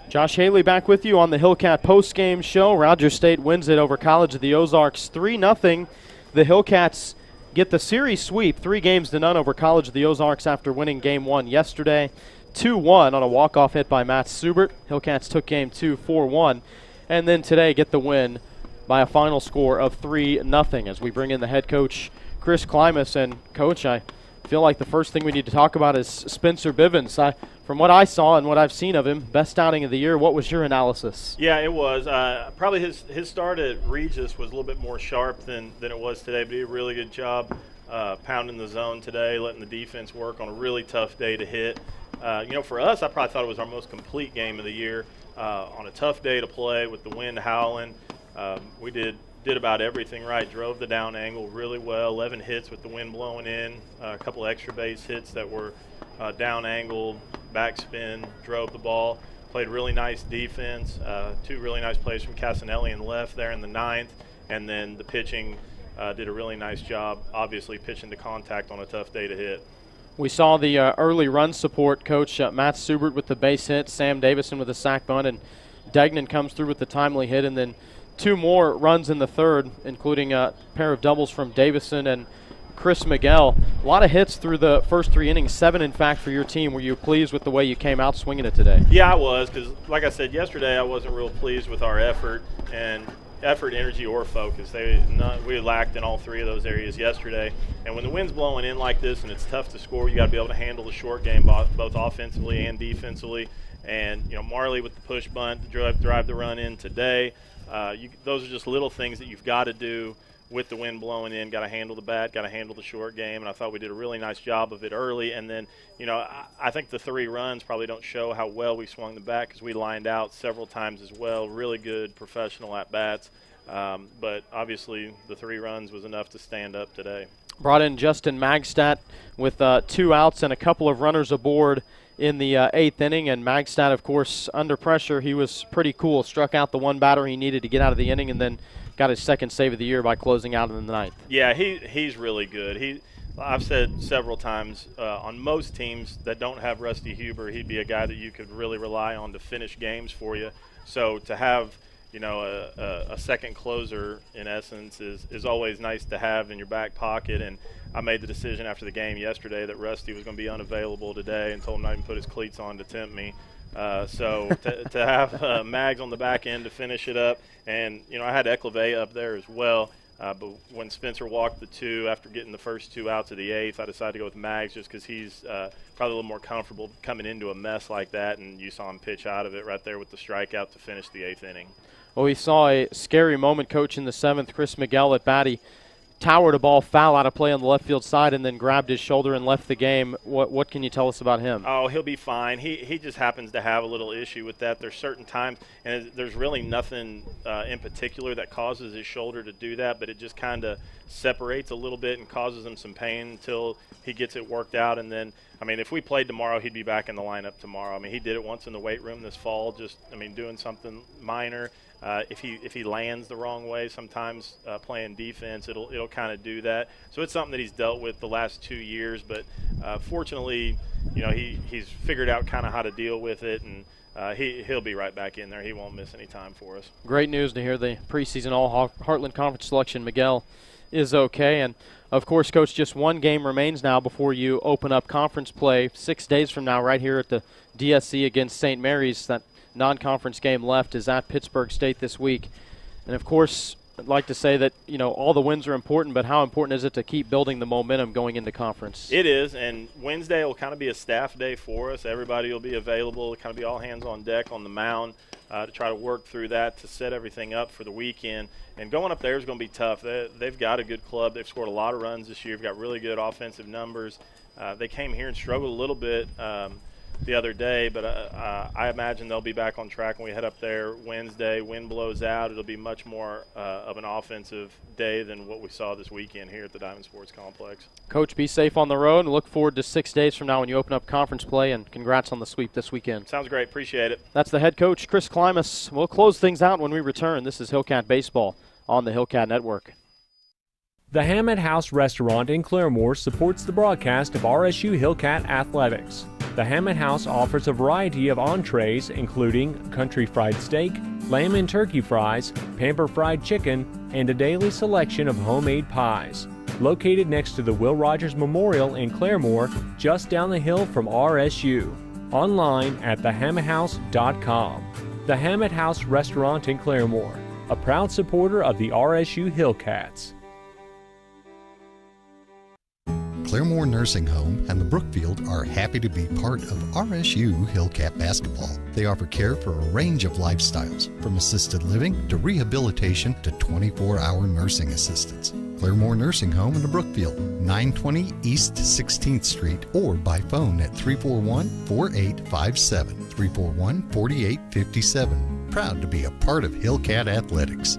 Josh Haley back with you on the Hellcat postgame show. Rogers State wins it over College of the Ozarks 3-0. The Hellcats get the series sweep, 3-0 over College of the Ozarks after winning Game 1 yesterday. 2-1 on a walk-off hit by Matt Subert. Hellcats took Game 2 4-1. And then today get the win by a final score of 3-0 as we bring in the head coach, Chris Klimas. And, Coach, I feel like the first thing we need to talk about is Spencer Bivens. From what I saw and what I've seen of him, best outing of the year. What was your analysis? Yeah, it was. Probably his start at Regis was a little bit more sharp than it was today, but he did a really good job pounding the zone today, letting the defense work on a really tough day to hit. For us, I probably thought it was our most complete game of the year. On a tough day to play with the wind howling, we did about everything right. Drove the down angle really well, 11 hits with the wind blowing in, a couple extra base hits that were down angle, backspin, drove the ball, played really nice defense, 2 really nice plays from Casa Nellie in left there in the 9th, and then the pitching did a really nice job, obviously pitching to contact on a tough day to hit. We saw the early run support, Coach. Matt Subert with the base hit, Sam Davison with a sack bunt, and Degnan comes through with the timely hit, and then 2 more runs in the third, including a pair of doubles from Davison and Chris Miguel. A lot of hits through the first 3 innings, 7 in fact for your team. Were you pleased with the way you came out swinging it today? Yeah, I was, because like I said yesterday, I wasn't real pleased with our effort, energy, or focus. We lacked in all 3 of those areas yesterday. And when the wind's blowing in like this and it's tough to score, you got to be able to handle the short game both offensively and defensively. And Marley with the push bunt to drive the run in today. Those are just little things that you've got to do with the wind blowing in. Got to handle the bat, got to handle the short game, and I thought we did a really nice job of it early. And then, I think the 3 runs probably don't show how well we swung the bat, because we lined out several times as well. Really good professional at bats, but obviously the 3 runs was enough to stand up today. Brought in Justin Magstad with 2 outs and a couple of runners aboard in the 8th inning, and Magstad, of course, under pressure, he was pretty cool. Struck out the 1 batter he needed to get out of the inning, and then got his 2nd save of the year by closing out in the 9th. Yeah, he's really good. I've said several times, on most teams that don't have Rusty Huber, he'd be a guy that you could really rely on to finish games for you. So to have a second closer, in essence, is always nice to have in your back pocket. And I made the decision after the game yesterday that Rusty was going to be unavailable today, and told him not even put his cleats on to tempt me. So to have Mags on the back end to finish it up, and I had Ecleve up there as well. But when Spencer walked the 2 after getting the first 2 outs of the 8th, I decided to go with Mags just because he's probably a little more comfortable coming into a mess like that, and you saw him pitch out of it right there with the strikeout to finish the 8th inning. Well, we saw a scary moment, Coach, in the 7th. Chris Miguel at bat. He towered a ball foul out of play on the left field side and then grabbed his shoulder and left the game. What can you tell us about him? Oh, he'll be fine. He just happens to have a little issue with that. There's certain times, and there's really nothing in particular that causes his shoulder to do that, but it just kind of separates a little bit and causes him some pain until he gets it worked out. And then, if we played tomorrow, he'd be back in the lineup tomorrow. He did it once in the weight room this fall, just, doing something minor. If he lands the wrong way, sometimes playing defense, it'll kind of do that. So it's something that he's dealt with the last 2 years, but fortunately, he's figured out kind of how to deal with it, and he'll be right back in there. He won't miss any time for us. Great news to hear the preseason All-Heartland Conference selection. Miguel is okay, and of course, Coach, just 1 game remains now before you open up conference play 6 days from now right here at the DSC against St. Mary's. That non-conference game left is at Pittsburgh State this week. And, of course, I'd like to say that, all the wins are important, but how important is it to keep building the momentum going into conference? It is, and Wednesday will kind of be a staff day for us. Everybody will be available. It'll kind of be all hands on deck on the mound to try to work through that to set everything up for the weekend. And going up there is going to be tough. They've got a good club. They've scored a lot of runs this year. They've got really good offensive numbers. They came here and struggled a little bit the other day, but I imagine they'll be back on track when we head up there Wednesday. Wind blows out. It'll be much more of an offensive day than what we saw this weekend here at the Diamond Sports Complex. Coach, be safe on the road, and look forward to 6 days from now when you open up conference play, and congrats on the sweep this weekend. Sounds great. Appreciate it. That's the head coach, Chris Klimas. We'll close things out when we return. This is Hellcat Baseball on the Hellcat Network. The Hammett House Restaurant in Claremore supports the broadcast of RSU Hellcat Athletics. The Hammett House offers a variety of entrees, including country fried steak, lamb and turkey fries, pamper fried chicken, and a daily selection of homemade pies. Located next to the Will Rogers Memorial in Claremore, just down the hill from RSU. Online at thehammetthouse.com. The Hammett House Restaurant in Claremore, a proud supporter of the RSU Hellcats. Claremore Nursing Home and the Brookfield are happy to be part of RSU Hellcat Basketball. They offer care for a range of lifestyles, from assisted living to rehabilitation to 24-hour nursing assistance. Claremore Nursing Home and the Brookfield, 920 East 16th Street, or by phone at 341-4857, 341-4857. Proud to be a part of Hellcat Athletics.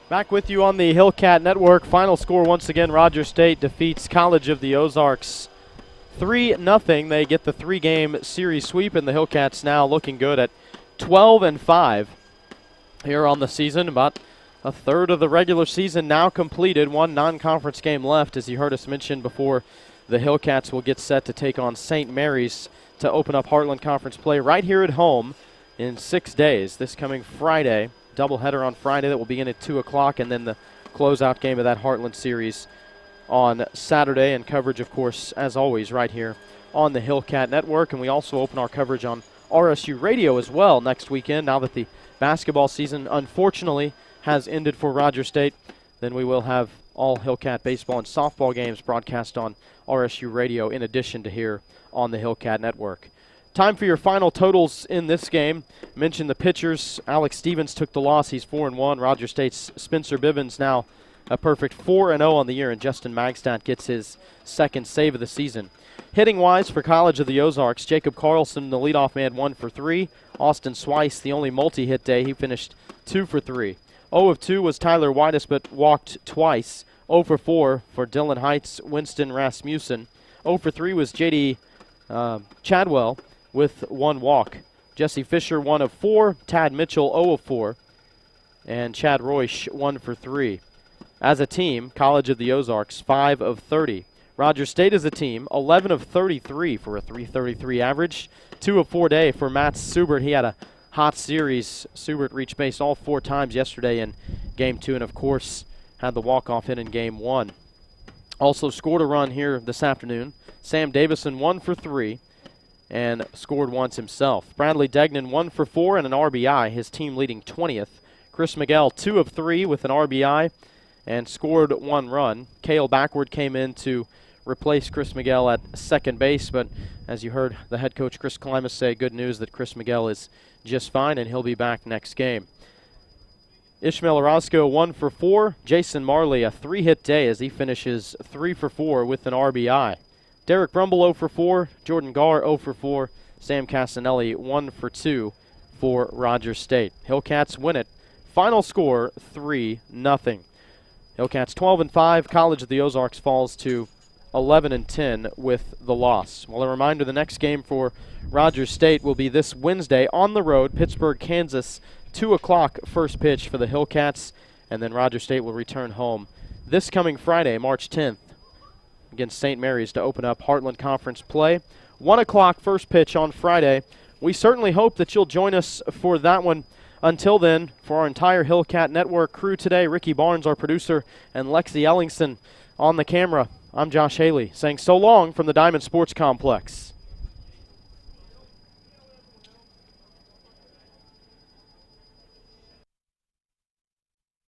Back with you on the Hellcat Network. Final score once again, Rogers State defeats College of the Ozarks 3-0. They get the 3-game series sweep, and the Hellcats now looking good at 12-5 here on the season. About A third of the regular season now completed. One non-conference game left. As you heard us mention before, the Hellcats will get set to take on St. Mary's to open up Heartland Conference play right here at home in 6 days. This coming Friday, doubleheader on Friday that will begin at 2 o'clock, and then the closeout game of that Heartland series on Saturday, and coverage, of course, as always, right here on the Hellcat Network. And we also open our coverage on RSU Radio as well next weekend. Now that the basketball season, unfortunately, has ended for Rogers State, then we will have all Hellcat baseball and softball games broadcast on RSU Radio in addition to here on the Hellcat Network. Time for your final totals in this game. Mentioned the pitchers. Alex Stevens took the loss. He's 4-1. Rogers State's Spencer Bivens now a perfect 4-0 on the year, and Justin Magstadt gets his second save of the season. Hitting-wise for College of the Ozarks, Jacob Carlson, the leadoff man, 1 for 3. Austin Swice, the only multi-hit day, he finished 2 for 3. 0 of 2 was Tyler Whitus, but walked twice. 0 for 4 for Dylan Heights, Winston Rasmussen. 0 for 3 was J.D. Chadwell with 1 walk. Jesse Fisher, 1 of 4. Tad Mitchell, 0 of 4. And Chad Royce, 1 for 3. As a team, College of the Ozarks, 5 of 30. Rogers State as a team, 11 of 33 for a .333 average. 2 of 4 day for Matt Subert. He had a hot series. Subert reached base all 4 times yesterday in Game 2, and of course had the walk-off hit in Game 1. Also scored a run here this afternoon. Sam Davison, 1 for 3, and scored once himself. Bradley Degnan, 1 for 4 and an RBI, his team leading 20th. Chris Miguel, 2 of 3 with an RBI and scored 1 run. Cale Backward came in to replace Chris Miguel at second base, but as you heard the head coach Chris Klimas say, good news that Chris Miguel is just fine and he'll be back next game. Ishmael Orosco, 1 for 4. Jason Marley, a 3-hit day as he finishes 3 for 4 with an RBI. Derek Brumble, 0 for 4. Jordan Garr, 0 for 4. Sam Casanelli, 1 for 2 for Rogers State. Hellcats win it. Final score, 3-0. Hellcats 12-5. College of the Ozarks falls to 11-10 with the loss. Well, a reminder, the next game for Rogers State will be this Wednesday on the road, Pittsburgh, Kansas, 2 o'clock first pitch for the Hellcats, and then Rogers State will return home this coming Friday, March 10th, against St. Mary's to open up Heartland Conference play. 1 o'clock first pitch on Friday. We certainly hope that you'll join us for that one. Until then, for our entire Hellcat Network crew today, Ricky Barnes, our producer, and Lexi Ellingson on the camera, I'm Josh Haley, saying so long from the Diamond Sports Complex.